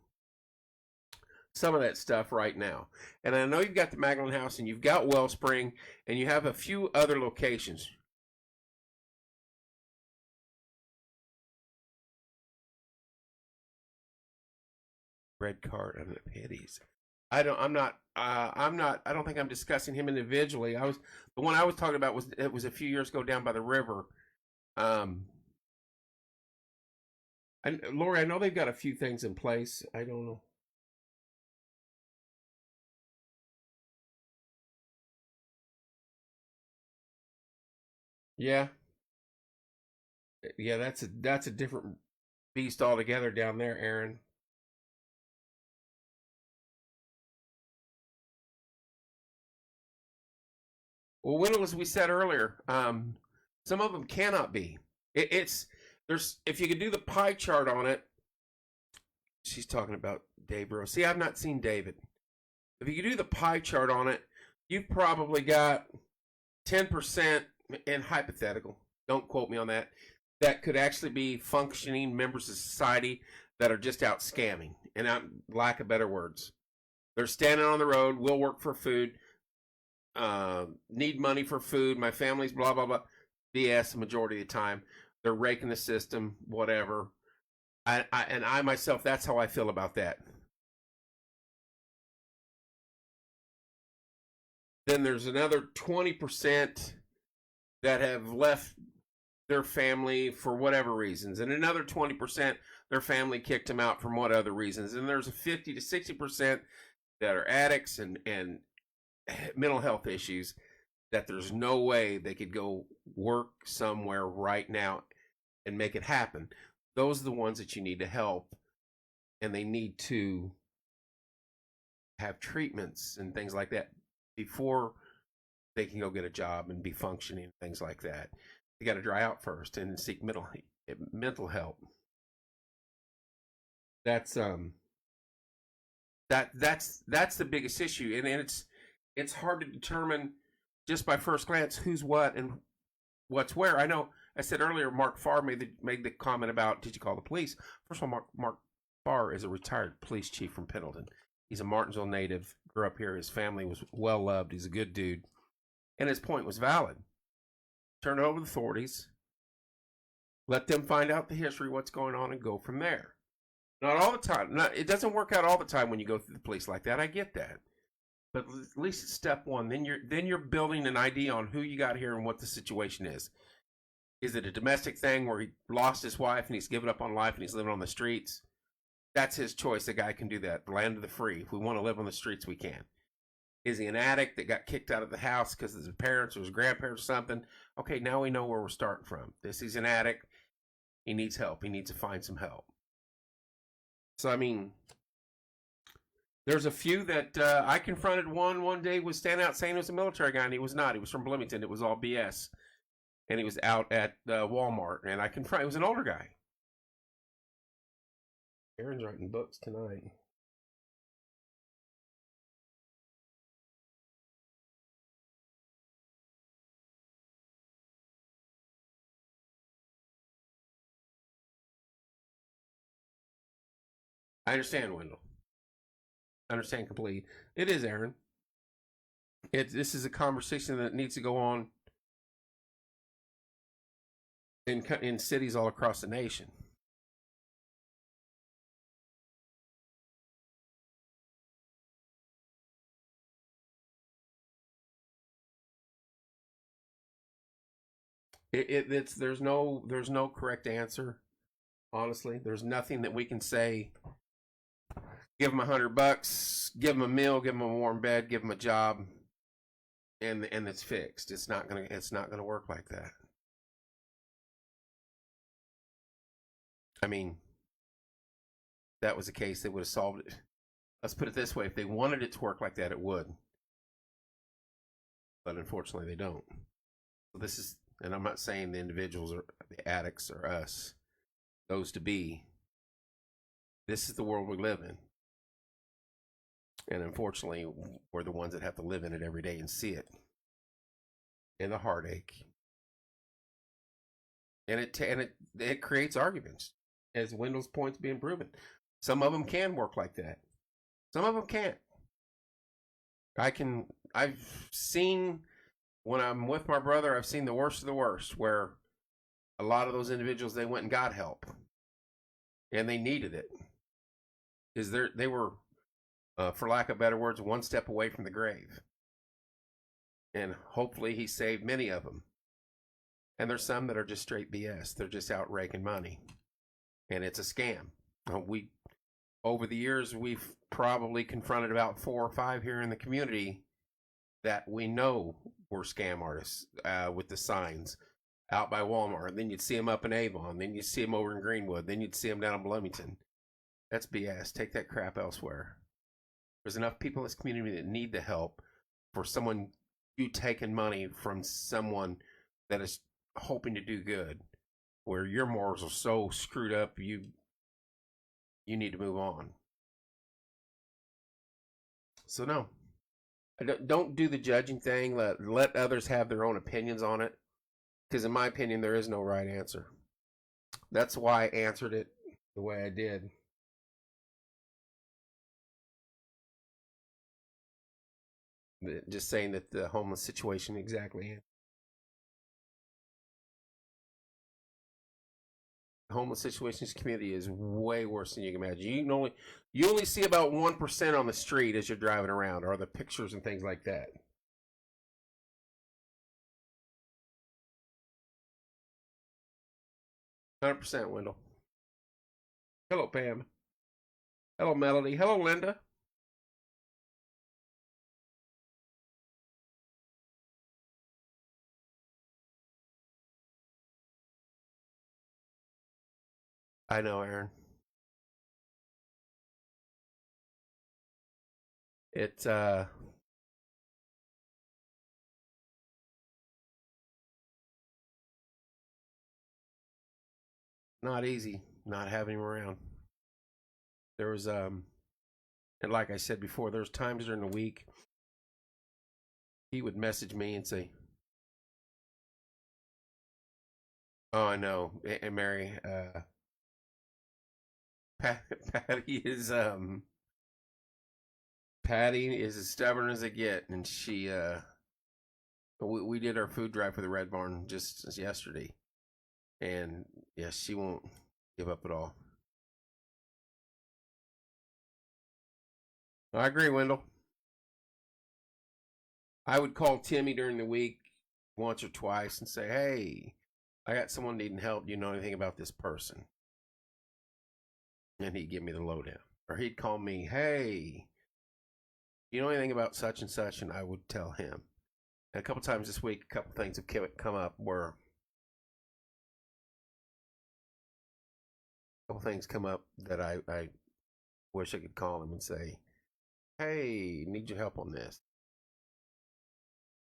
S1: of that stuff right now. And I know you've got the Magdalene House and you've got Wellspring and you have a few other locations. Red card and the pitties. I don't think I'm discussing him individually. The one I was talking about was a few years ago down by the river. And Lori, I know they've got a few things in place. I don't know. Yeah. Yeah, that's a different beast altogether down there, Aaron. Well, when, as we said earlier, some of them cannot be. There's if you could do the pie chart on it. She's talking about Dave Rose. See, I've not seen David. If you could do the pie chart on it, you've probably got 10% in hypothetical. Don't quote me on that. That could actually be functioning members of society that are just out scamming, and lack of better words. They're standing on the road, will work for food, need money for food, my family's blah, blah, blah. BS the majority of the time. They're raking the system, whatever. I myself, that's how I feel about that. Then there's another 20% that have left their family for whatever reasons, and another 20% their family kicked them out from what other reasons, and there's a 50 to 60% that are addicts and mental health issues that there's no way they could go work somewhere right now and make it happen. Those are the ones that you need to help, and they need to have treatments and things like that before they can go get a job and be functioning, things like that. You got to dry out first and seek mental help. That's that's the biggest issue, and it's hard to determine just by first glance who's what and what's where. I know I said earlier Mark Farr made the comment about, did you call the police? First of all, Mark Farr is a retired police chief from Pendleton. He's a Martinsville native, grew up here. His family was well loved. He's a good dude, and his point was valid. Turn it over to the authorities. Let them find out the history, what's going on, and go from there. Not all the time. It doesn't work out all the time when you go through the police like that. I get that. But at least it's step one. Then you're building an idea on who you got here and what the situation is. Is it a domestic thing where he lost his wife and he's given up on life and he's living on the streets? That's his choice. The guy can do that. The land of the free. If we want to live on the streets, we can. Is he an addict that got kicked out of the house because of his parents or his grandparents or something? Okay, now we know where we're starting from. He's an addict. He needs help. He needs to find some help. So, I mean, there's a few that I confronted. One day was standing out saying he was a military guy, and he was not. He was from Bloomington. It was all BS. And he was out at Walmart, and I confronted. He was an older guy. Aaron's writing books tonight. I understand, Wendell. I understand completely. It is, Aaron. This is a conversation that needs to go on in cities all across the nation. There's no correct answer. Honestly, there's nothing that we can say. Give them $100, give them a meal, give them a warm bed, give them a job, and it's fixed. It's not gonna work like that. I mean, if that was the case, they would have solved it. Let's put it this way: if they wanted it to work like that, it would. But unfortunately, they don't. So this is, and I'm not saying the individuals or the addicts or us, those to be. This is the world we live in. And unfortunately, we're the ones that have to live in it every day and see it. And the heartache. And it creates arguments, as Wendell's point's being proven. Some of them can work like that. Some of them can't. I've seen, when I'm with my brother, I've seen the worst of the worst, where a lot of those individuals, they went and got help. And they needed it. Because they were, for lack of better words, one step away from the grave. And hopefully he saved many of them. And there's some that are just straight BS. They're just out raking money. And it's a scam. Over the years, we've probably confronted about 4 or 5 here in the community that we know were scam artists with the signs out by Walmart. Then you'd see them up in Avon. Then you'd see them over in Greenwood. Then you'd see them down in Bloomington. That's BS. Take that crap elsewhere. There's enough people in this community that need the help for you taking money from someone that is hoping to do good, where your morals are so screwed up, you need to move on. So no, don't do the judging thing. Let others have their own opinions on it, because in my opinion, there is no right answer. That's why I answered it the way I did. Just saying that the homeless situation exactly. The homeless situation in this community is way worse than you can imagine. You only see about 1% on the street as you're driving around, or the pictures and things like that. 100%, Wendell. Hello, Pam. Hello, Melody. Hello, Linda. I know, Aaron. It's not easy not having him around. There was and like I said before, there's times during the week he would message me and say, "Oh, I know, and Mary, Patty is Patty is as stubborn as they get, and she we did our food drive for the Red Barn just yesterday, and yeah, she won't give up at all." I agree, Wendell. I would call Timmy during the week once or twice and say, "Hey, I got someone needing help. Do you know anything about this person?" And he'd give me the lowdown. Or he'd call me, "Hey, you know anything about such and such?" And I would tell him. And a couple times this week, a couple things have come up where a couple things come up that I wish I could call him and say, "Hey, need your help on this."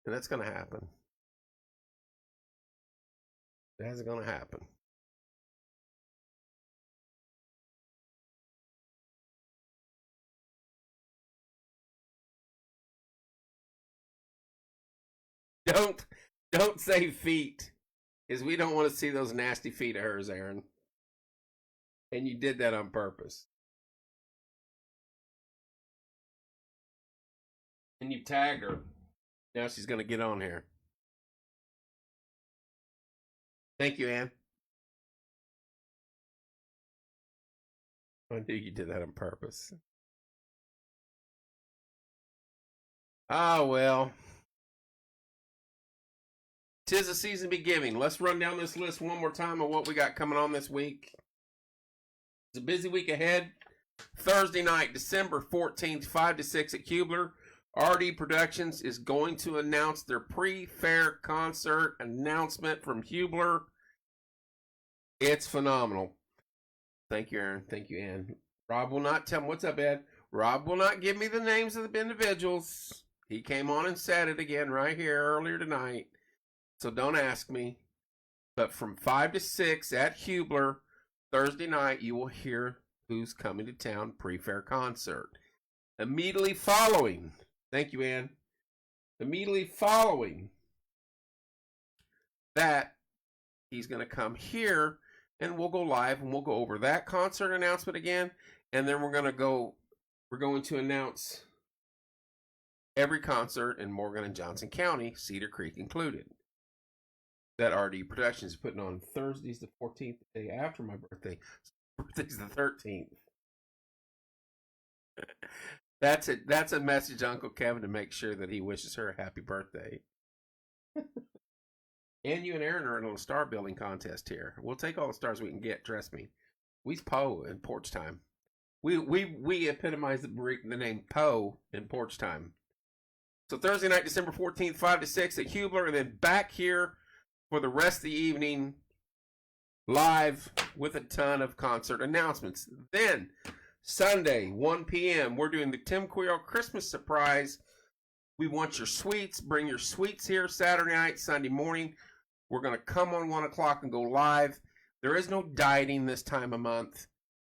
S1: And that's going to happen. That's going to happen. Don't don't say feet, because we don't want to see those nasty feet of hers, Aaron. And you did that on purpose. And you tagged her. Now she's going to get on here. Thank you, Ann. I knew you did that on purpose. Oh, well. 'Tis the season be giving. Let's run down this list one more time of what we got coming on this week. It's a busy week ahead. Thursday night, December 14th, 5 to 6 at Hubler. RD Productions is going to announce their pre-fair concert announcement from Hubler. It's phenomenal. Thank you, Aaron. Thank you, Ann. Rob will not tell me. What's up, Ed? Rob will not give me the names of the individuals. He came on and said it again right here earlier tonight. So don't ask me. But from 5 to 6 at Hubler, Thursday night, you will hear who's coming to town pre-fair concert. Immediately following, thank you, Ann. Immediately following that, he's going to come here and we'll go live and we'll go over that concert announcement again. And then we're going to announce every concert in Morgan and Johnson County, Cedar Creek included, that RD Productions is putting on. Thursday's the 14th, the day after my birthday. Birthday's the 13th. That's a message to Uncle Kevin to make sure that he wishes her a happy birthday. And you and Aaron are in a star building contest here. We'll take all the stars we can get, trust me. We's Poe in porch time. We epitomize the name Poe in porch time. So Thursday night, December 14th, 5 to 6 at Hubler, and then back here for the rest of the evening, live with a ton of concert announcements. Then, Sunday, 1 p.m., we're doing the Tim Queal Christmas surprise. We want your sweets. Bring your sweets here Saturday night, Sunday morning. We're going to come on 1 o'clock and go live. There is no dieting this time of month.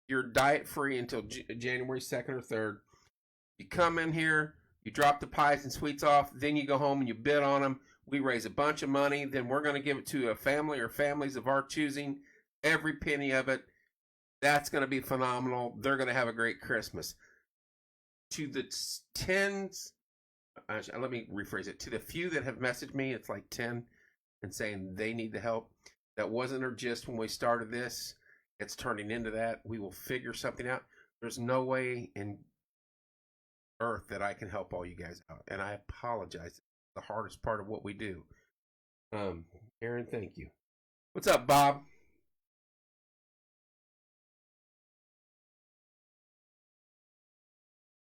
S1: You're diet-free until January 2nd or 3rd. You come in here, you drop the pies and sweets off, then you go home and you bid on them. We raise a bunch of money. Then we're going to give it to a family or families of our choosing. Every penny of it. That's going to be phenomenal. They're going to have a great Christmas. To the tens, let me rephrase it. To the few that have messaged me, it's like 10, and saying they need the help. That wasn't our gist when we started this. It's turning into that. We will figure something out. There's no way in earth that I can help all you guys out. And I apologize. It's the hardest part of what we do. Aaron, thank you. What's up, Bob?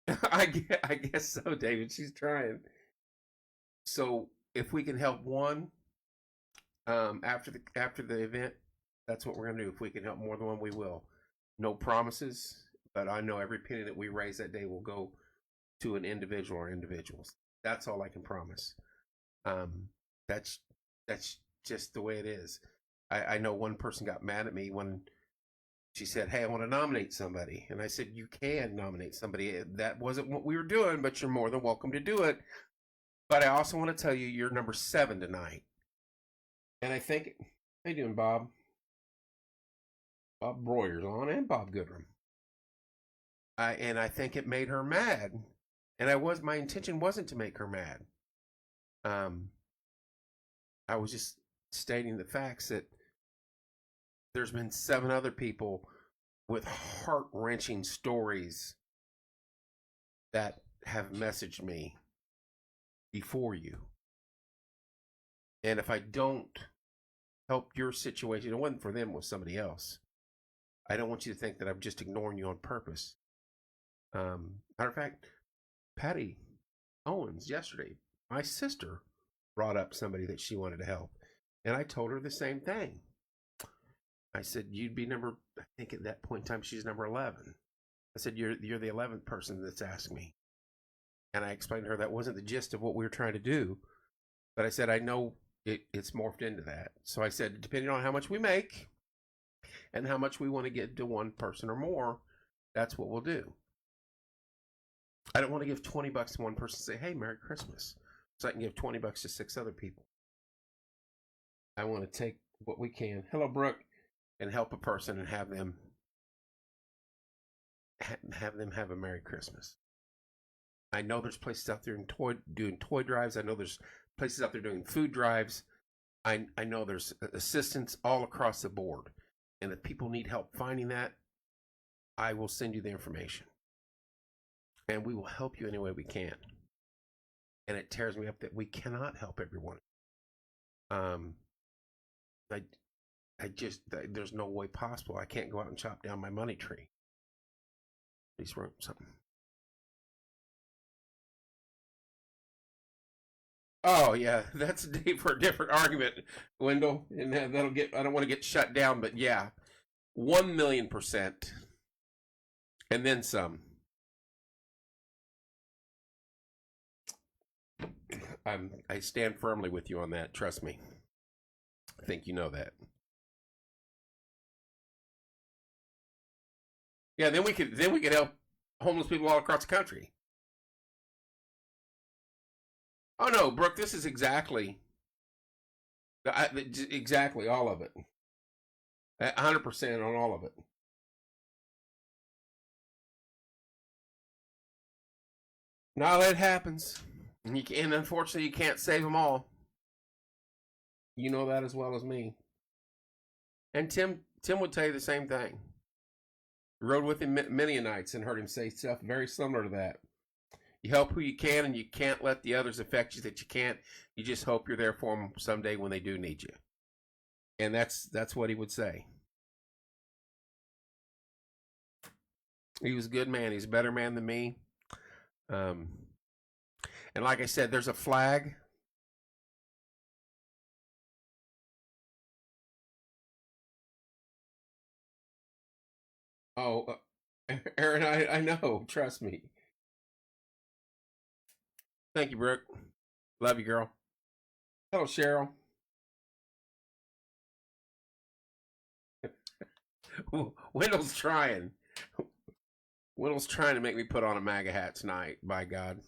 S1: I guess so, David. She's trying. So if we can help one after the event, that's what we're gonna do. If we can help more than one, we will. No promises, but I know every penny that we raise that day will go to an individual or individuals. That's all I can promise. Um, that's that's just the way it is. I know one person got mad at me when she said, "Hey, I want to nominate somebody," and I said, "You can nominate somebody. That wasn't what we were doing, but you're more than welcome to do it. But I also want to tell you, you're number 7 tonight." And I think, how you doing, Bob? Bob Broyer's on, and Bob Goodrum. I think it made her mad, and my intention wasn't to make her mad. Um, I was just stating the facts that there's been 7 other people with heart wrenching stories that have messaged me before you. And if I don't help your situation, it wasn't for them, it was somebody else. I don't want you to think that I'm just ignoring you on purpose. Matter of fact, Patty Owens yesterday, my sister, brought up somebody that she wanted to help. And I told her the same thing. I said, you'd be number, I think at that point in time, she's number 11. I said, you're the 11th person that's asked me. And I explained to her that wasn't the gist of what we were trying to do. But I said, I know it's morphed into that. So I said, depending on how much we make and how much we want to get to one person or more, that's what we'll do. I don't want to give $20 to one person and say, hey, Merry Christmas. So I can give $20 to 6 other people. I want to take what we can. Hello, Brooke. And help a person and have them have a Merry Christmas. I know there's places out there doing toy drives. I know there's places out there doing food drives. I know there's assistance all across the board. And if people need help finding that, I will send you the information. And we will help you any way we can. And it tears me up that we cannot help everyone. There's no way possible. I can't go out and chop down my money tree. Please wrote something. Oh yeah, that's a day for a different argument, Wendell, and that'll get. I don't want to get shut down, but yeah, 1,000,000%, and then some. I stand firmly with you on that. Trust me. I think you know that. Yeah, then we could help homeless people all across the country. Oh no, Brooke, this is exactly all of it. 100% on all of it. Now that happens, and unfortunately, you can't save them all. You know that as well as me. And Tim would tell you the same thing. Rode with him many nights and heard him say stuff very similar to that. You help who you can, and you can't let the others affect you that you can't. You just hope you're there for them someday when they do need you. And that's what he would say. He was a good man. He's a better man than me. And like I said, there's a flag. Oh, Aaron, I know. Trust me. Thank you, Brooke. Love you, girl. Hello, Cheryl. Wendell's trying. Wendell's trying to make me put on a MAGA hat tonight, by God.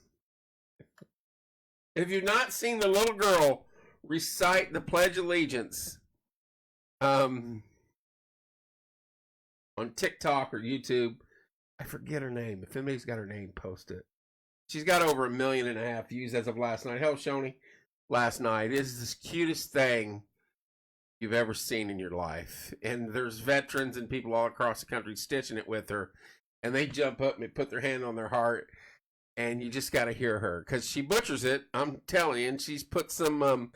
S1: If you've not seen the little girl recite the Pledge of Allegiance on TikTok or YouTube, I forget her name. If anybody's got her name, post it. She's got over 1.5 million views as of last night. Hell, Shoni, last night. It is the cutest thing you've ever seen in your life. And there's veterans and people all across the country stitching it with her. And they jump up and put their hand on their heart. And you just got to hear her. Because she butchers it, I'm telling you. And she's put some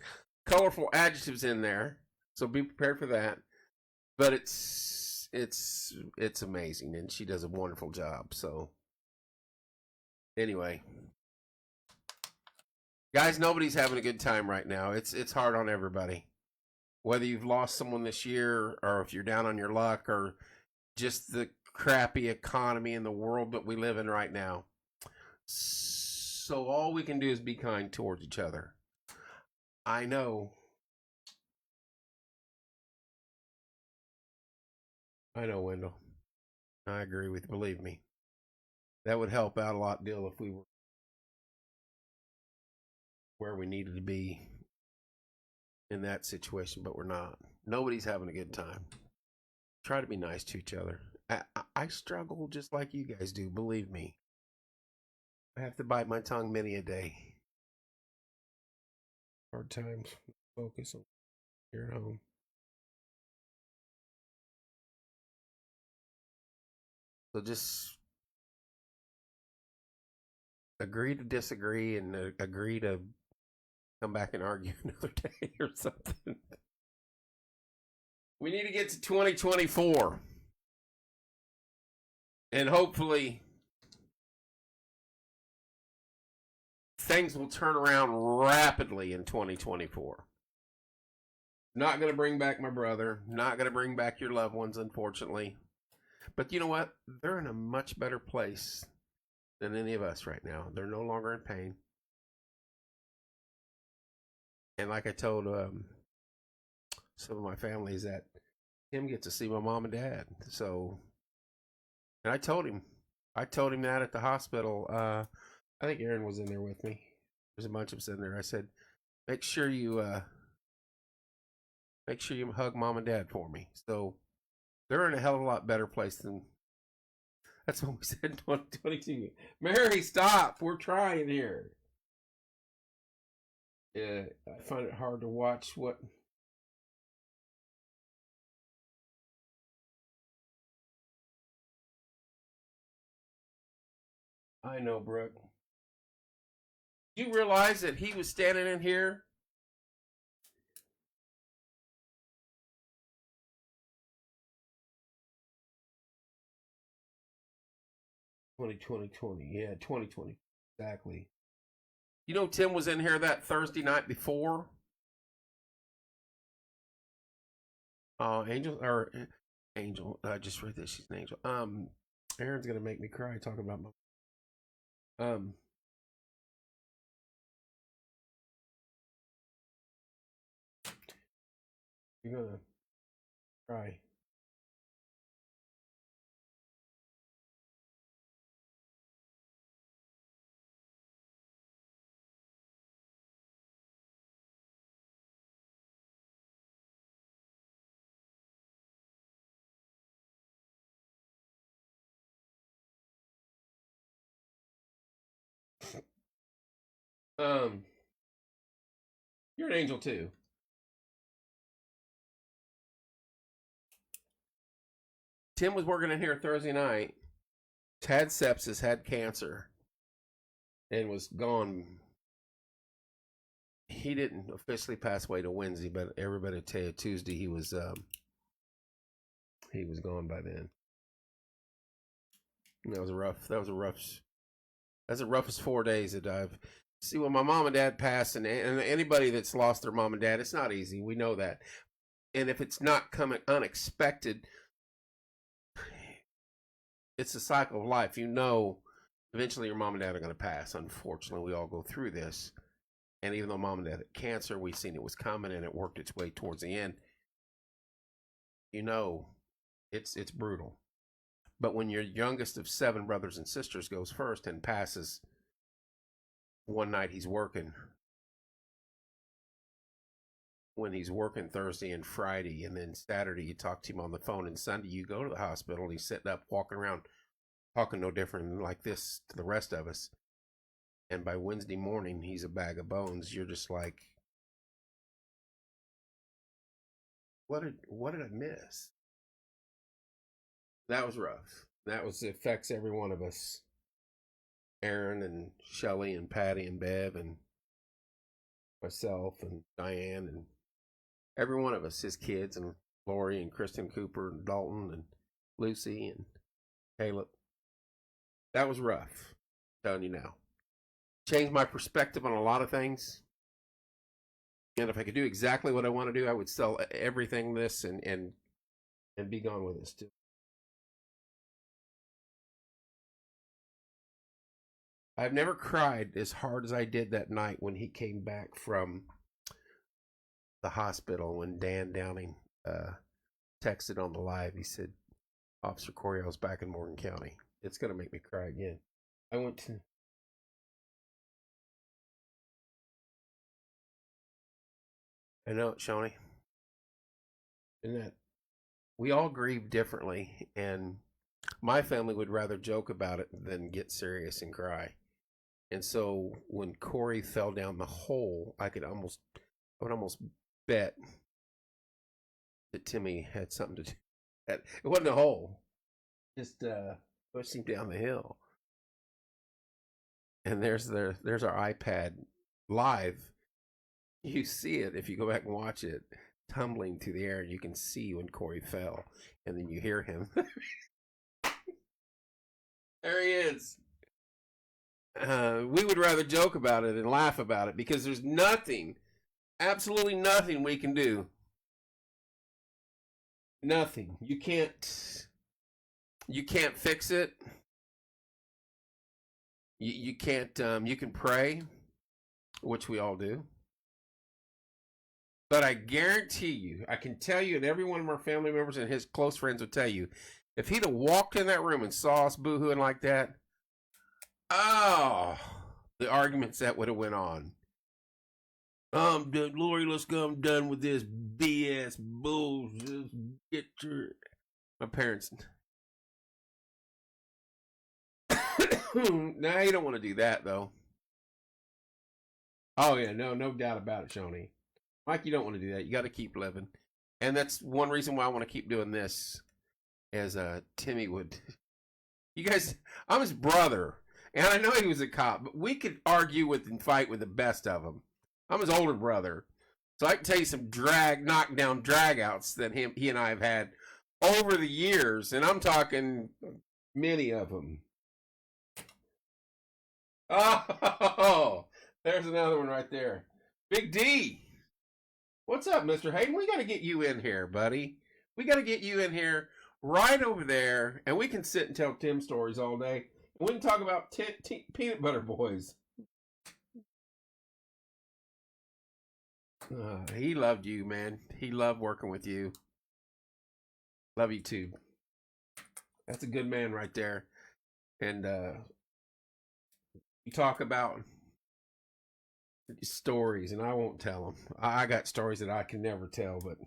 S1: colorful adjectives in there. So be prepared for that. But it's amazing. And she does a wonderful job. So Anyway, guys, nobody's having a good time right now. It's hard on everybody. Whether you've lost someone this year, or if you're down on your luck, or just the crappy economy in the world that we live in right now. So all we can do is be kind towards each other. I know, Wendell. I agree with you. Believe me, that would help out a lot, deal if we were where we needed to be in that situation, but we're not. Nobody's having a good time. Try to be nice to each other. I struggle just like you guys do. Believe me, I have to bite my tongue many a day. Hard times. Focus on your home. So just agree to disagree and agree to come back and argue another day or something. We need to get to 2024. And hopefully things will turn around rapidly in 2024. Not going to bring back my brother. Not going to bring back your loved ones, unfortunately. But you know what? They're in a much better place than any of us right now. They're no longer in pain. And like I told some of my family, is that Tim gets to see my mom and dad. So, and I told him that at the hospital. I think Aaron was in there with me. There's a bunch of us in there. I said, make sure you hug mom and dad for me. So they're in a hell of a lot better place than. That's what we said in 2022. Mary, stop! We're trying here. Yeah, I find it hard to watch what. I know, Brooke. You realize that he was standing in here? Yeah, 2020. Exactly. You know, Tim was in here that Thursday night before. Angel. I just read this. She's an angel. Aaron's gonna make me cry talking about my. Um, you're gonna cry. Um, you're an angel too. Tim was working in here Thursday night. Had sepsis, had cancer, and was gone. He didn't officially pass away to Wednesday, but everybody would tell you Tuesday he was gone by then. And that was that's the roughest 4 days that I've see when my mom and dad passed, and anybody that's lost their mom and dad, it's not easy. We know that. And if it's not coming unexpected, it's a cycle of life. You know, eventually your mom and dad are going to pass. Unfortunately, we all go through this. And even though mom and dad had cancer, we seen it was coming and it worked its way towards the end. You know, it's brutal. But when your youngest of 7 brothers and sisters goes first and passes one night he's working, when he's working Thursday and Friday, and then Saturday you talk to him on the phone, and Sunday you go to the hospital and he's sitting up walking around talking no different than like this to the rest of us. And by Wednesday morning he's a bag of bones. You're just like, what did I miss? That was rough. That was affects every one of us. Aaron and Shelly and Patty and Bev and myself and Diane and every one of us, his kids, and Lori and Kristen Cooper and Dalton and Lucy and Caleb. That was rough. telling you now. Changed my perspective on a lot of things. And if I could do exactly what I want to do, I would sell everything this and be gone with this too. I've never cried as hard as I did that night when he came back from the hospital when Dan Downing texted on the live. He said, Officer Corio's back in Morgan County. It's going to make me cry again. I went to... I know it, Shawnee. And that we all grieve differently, and my family would rather joke about it than get serious and cry. And so when Corey fell down the hole, I would almost bet that Timmy had something to do. It wasn't a hole, just pushed him down the hill. And there's our iPad live. You see it if you go back and watch it, tumbling through the air, and you can see when Corey fell, and then you hear him. There he is. We would rather joke about it and laugh about it because there's nothing, absolutely nothing we can do. Nothing. You can't fix it. You can't, you can pray, which we all do. But I guarantee you, I can tell you, and every one of our family members and his close friends will tell you, if he'd have walked in that room and saw us boohooing like that, oh, the arguments that would have went on. I'm done, Lori, let's go, I'm done with this BS bull. Just get your... My parents... Nah, you don't want to do that, though. Oh, yeah, no doubt about it, Shawnee. Mike, you don't want to do that. You got to keep living. And that's one reason why I want to keep doing this, as Timmy would. You guys, I'm his brother, and I know he was a cop, but we could argue with and fight with the best of them. I'm his older brother, so I can tell you some knockdown dragouts that he and I have had over the years, and I'm talking many of them. Oh, there's another one right there. Big D. What's up, Mr. Hayden? We got to get you in here, buddy. We got to get you in here right over there, and we can sit and tell Tim stories all day. And we can talk about peanut butter boys. He loved you, man. He loved working with you. Love you, too. That's a good man right there. And you talk about stories, and I won't tell them. I got stories that I can never tell, but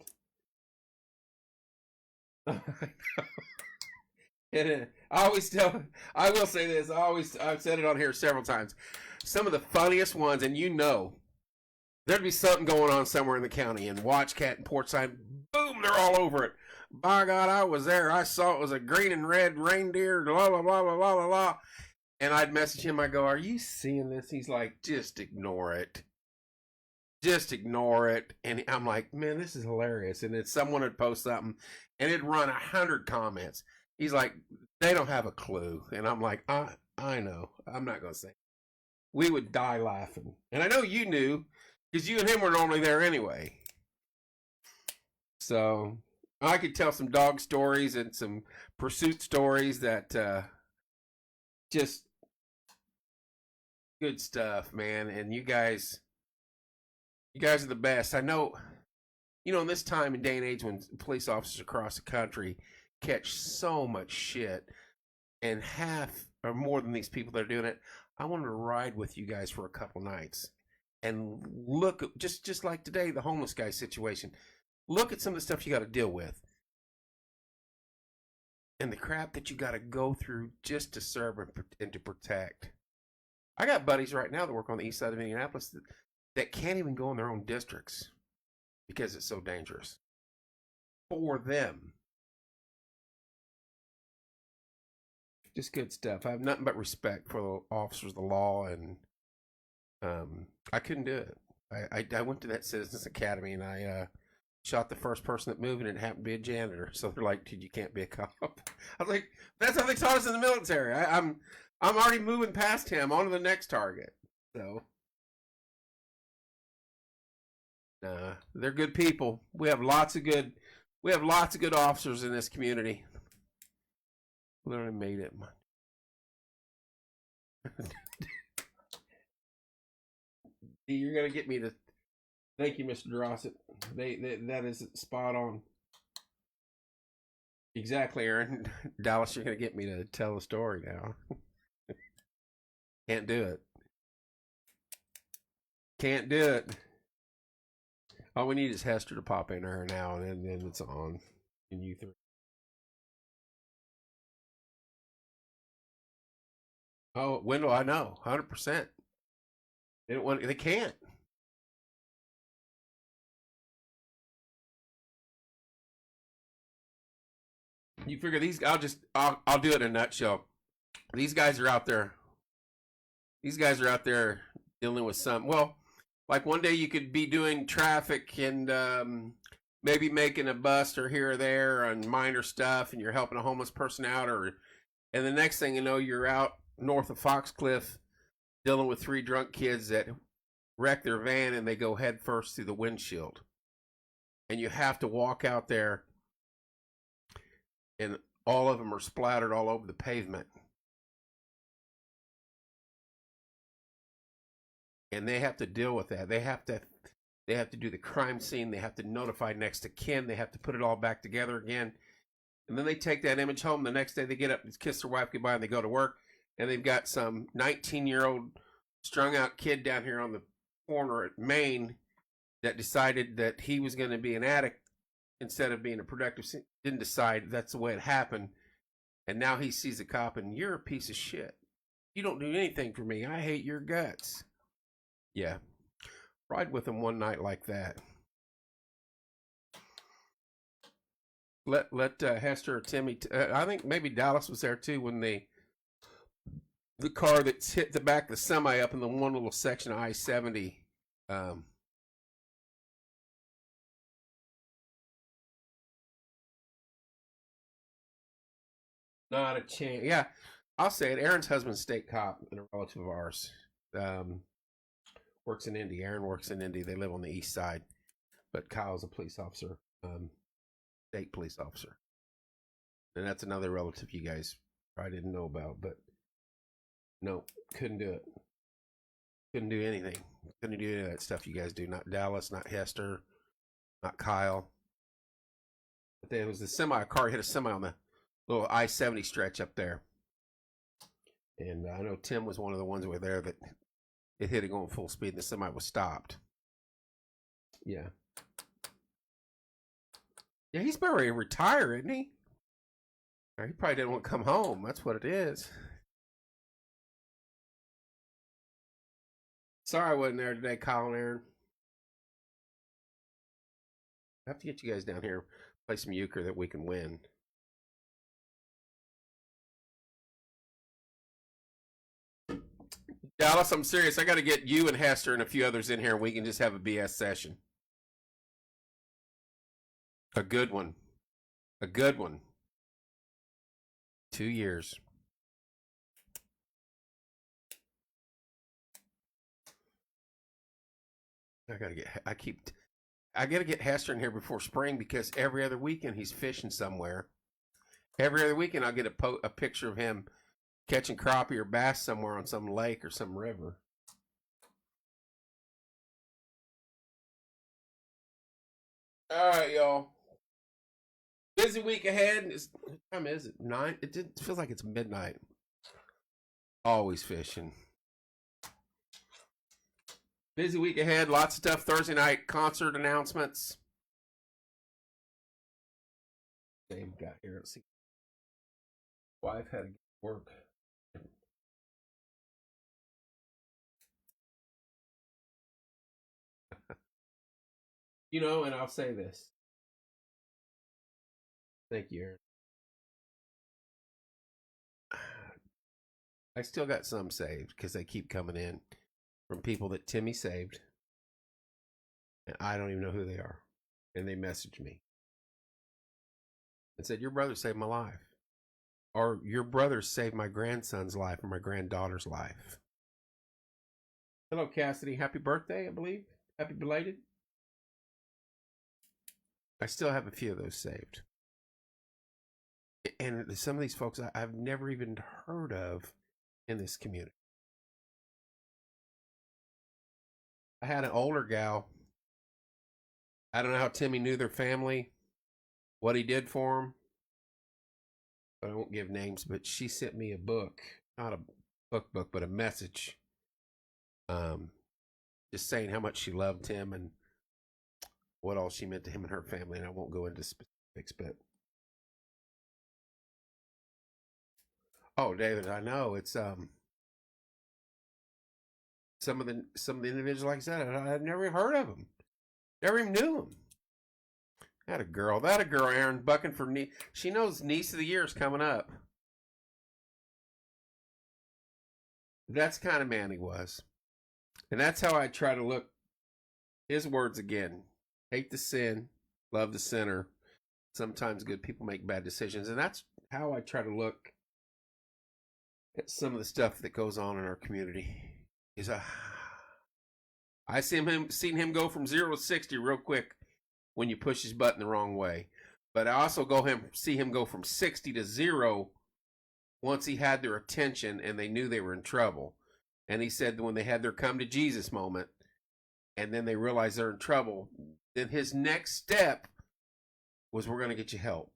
S1: and I always tell. I will say this. I've said it on here several times. Some of the funniest ones, and you know, there'd be something going on somewhere in the county, and Watch Cat and Portside, boom, they're all over it. By God, I was there. I saw it was a green and red reindeer. Blah blah blah blah blah blah. And I'd message him. I go, "Are you seeing this?" He's like, "Just ignore it. Just ignore it." And I'm like, "Man, this is hilarious." And then someone would post something, and it'd run 100 comments. He's like, "They don't have a clue." And I'm like, I know. I'm not gonna say. We would die laughing. And I know you knew, because you and him were normally there anyway. So I could tell some dog stories and some pursuit stories that just good stuff, man. And you guys are the best. I know, in this time and day and age when police officers across the country catch so much shit, and half or more than these people that are doing it, I wanted to ride with you guys for a couple nights and look, just like today, the homeless guy situation. Look at some of the stuff you got to deal with and the crap that you got to go through just to serve and to protect. I got buddies right now that work on the east side of Indianapolis that can't even go in their own districts because it's so dangerous for them. Just good stuff. I have nothing but respect for the officers of the law, and I couldn't do it. I went to that Citizens Academy, and I shot the first person that moved, and it happened to be a janitor. So they're like, "Dude, you can't be a cop." I was like, "That's how they taught us in the military." I'm already moving past him on to the next target. So, they're good people. We have lots of good. We have lots of good officers in this community. Literally made it. You're gonna get me to. Thank you, Mr. Drossett. That is spot on. Exactly, Aaron. Dallas, you're gonna get me to tell a story now. Can't do it. Can't do it. All we need is Hester to pop in her now, and then it's on. And you three. Oh, Wendell, I know, 100%. They don't want. They can't. You figure these? I'll do it in a nutshell. These guys are out there. These guys are out there dealing with some. Well, like one day you could be doing traffic and maybe making a bust or here or there on minor stuff, and you're helping a homeless person out, and the next thing you know, you're out north of Foxcliff dealing with three drunk kids that wreck their van and they go head first through the windshield, and you have to walk out there, and all of them are splattered all over the pavement. And they have to deal with that. They have to do the crime scene. They have to notify next of kin. They have to put it all back together again. And then they take that image home. The next day they get up and kiss their wife goodbye and they go to work. And they've got some 19-year-old strung out kid down here on the corner at Maine that decided that he was going to be an addict instead of being a productive. Didn't decide. That's the way it happened. And now he sees a cop and you're a piece of shit. You don't do anything for me. I hate your guts. Yeah. Ride with him one night like that. Let Hester or Timmy. I think maybe Dallas was there too when the car that's hit the back of the semi up in the one little section of I-70. Not a chance. Yeah, I'll say it. Aaron's husband's state cop and a relative of ours. Works in Indy. Aaron works in Indy. They live on the east side, but Kyle's a police officer, state police officer, and that's another relative you guys probably didn't know about. But no, couldn't do it. Couldn't do anything. Couldn't do any of that stuff you guys do. Not Dallas, not Hester, not Kyle. But there was a car hit a semi on the little I-70 stretch up there, and I know Tim was one of the ones who were there that. It hit it going full speed and the semi was stopped. Yeah. Yeah, he's about ready to retire, isn't he? Or he probably didn't want to come home. That's what it is. Sorry I wasn't there today, Kyle and Aaron. I have to get you guys down here, play some euchre that we can win. Dallas, I'm serious. I got to get you and Hester and a few others in here, and we can just have a BS session. A good one. A good one. 2 years. I gotta get Hester in here before spring because every other weekend he's fishing somewhere. Every other weekend I'll get a picture of him catching crappie or bass somewhere on some lake or some river. All right, y'all. Busy week ahead. What time is it? 9? It feels like it's midnight. Always fishing. Busy week ahead. Lots of stuff. Thursday night concert announcements. Same got here. Let's see. Wife had to work. You know, and I'll say this. Thank you, Aaron. I still got some saved because they keep coming in from people that Timmy saved. And I don't even know who they are. And they messaged me and said, your brother saved my life. or your brother saved my grandson's life or my granddaughter's life. Hello, Cassidy. Happy birthday, I believe. Happy belated. I still have a few of those saved. And some of these folks I've never even heard of in this community. I had an older gal. I don't know how Timmy knew their family, what he did for them. But I won't give names, but she sent me a book. Not a book, but a message. Just saying how much she loved him and what all she meant to him and her family. And I won't go into specifics, but oh, David, I know it's some of the individuals, like I said, I've never even heard of them, never even knew them. That a girl, Aaron, bucking for she knows niece of the year is coming up. That's the kind of man he was, and that's how I try to look. His words again: hate the sin, love the sinner. Sometimes good people make bad decisions, and that's how I try to look at some of the stuff that goes on in our community. I seen him go from 0 to 60 real quick when you push his button the wrong way. But I also see him go from 60 to 0 once he had their attention and they knew they were in trouble. And he said that when they had their come to Jesus moment and then they realized they're in trouble, then his next step was, we're going to get you help.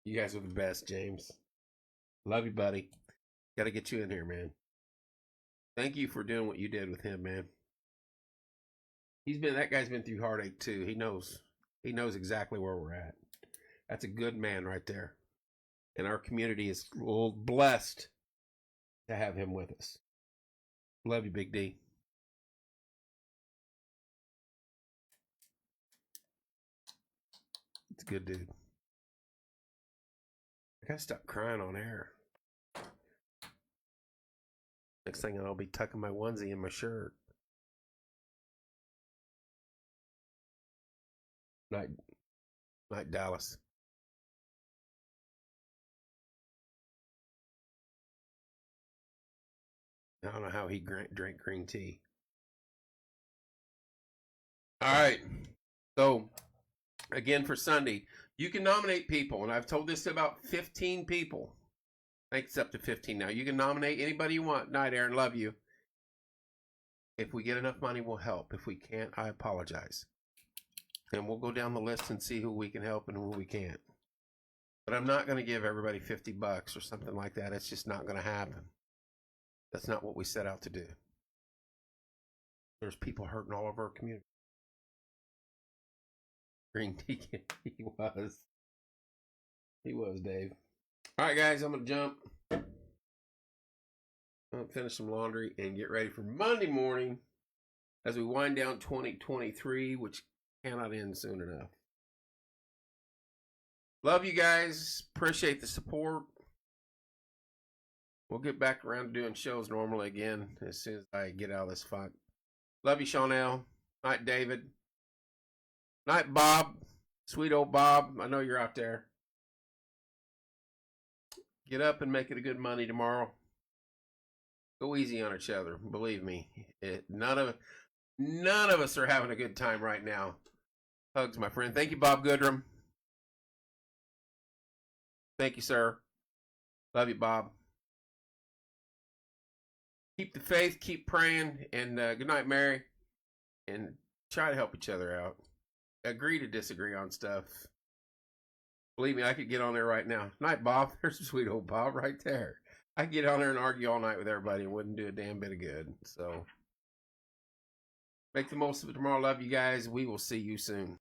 S1: You guys are the best, James. Love you, buddy. Got to get you in here, man. Thank you for doing what you did with him, man. That guy's been through heartache too. He knows exactly where we're at. That's a good man right there. And our community is blessed to have him with us. Love you, Big D. It's a good dude. I gotta stop crying on air. Next thing I'll be tucking my onesie in my shirt. Night, Dallas. I don't know how he drank green tea. All right. So, again, for Sunday, you can nominate people, and I've told this to about 15 people. I think it's up to 15 now. You can nominate anybody you want. Night, Aaron. Love you. If we get enough money, we'll help. If we can't, I apologize. And we'll go down the list and see who we can help and who we can't. But I'm not going to give everybody $50 or something like that. It's just not going to happen. That's not what we set out to do. There's people hurting all over our community. Green tea, he was. He was, Dave. All right, guys, I'm going to jump. I'm going to finish some laundry and get ready for Monday morning as we wind down 2023, which cannot end soon enough. Love you guys. Appreciate the support. We'll get back around to doing shows normally again as soon as I get out of this funk. Love you, Chanel. Night, David. Night, Bob. Sweet old Bob. I know you're out there. Get up and make it a good Monday tomorrow. Go easy on each other. Believe me. None of us are having a good time right now. Hugs, my friend. Thank you, Bob Goodrum. Thank you, sir. Love you, Bob. Keep the faith. Keep praying. And good night, Mary. And try to help each other out. Agree to disagree on stuff. Believe me, I could get on there right now. Night, Bob. There's a sweet old Bob right there. I could get on there and argue all night with everybody and wouldn't do a damn bit of good. So, make the most of it tomorrow. Love you guys. We will see you soon.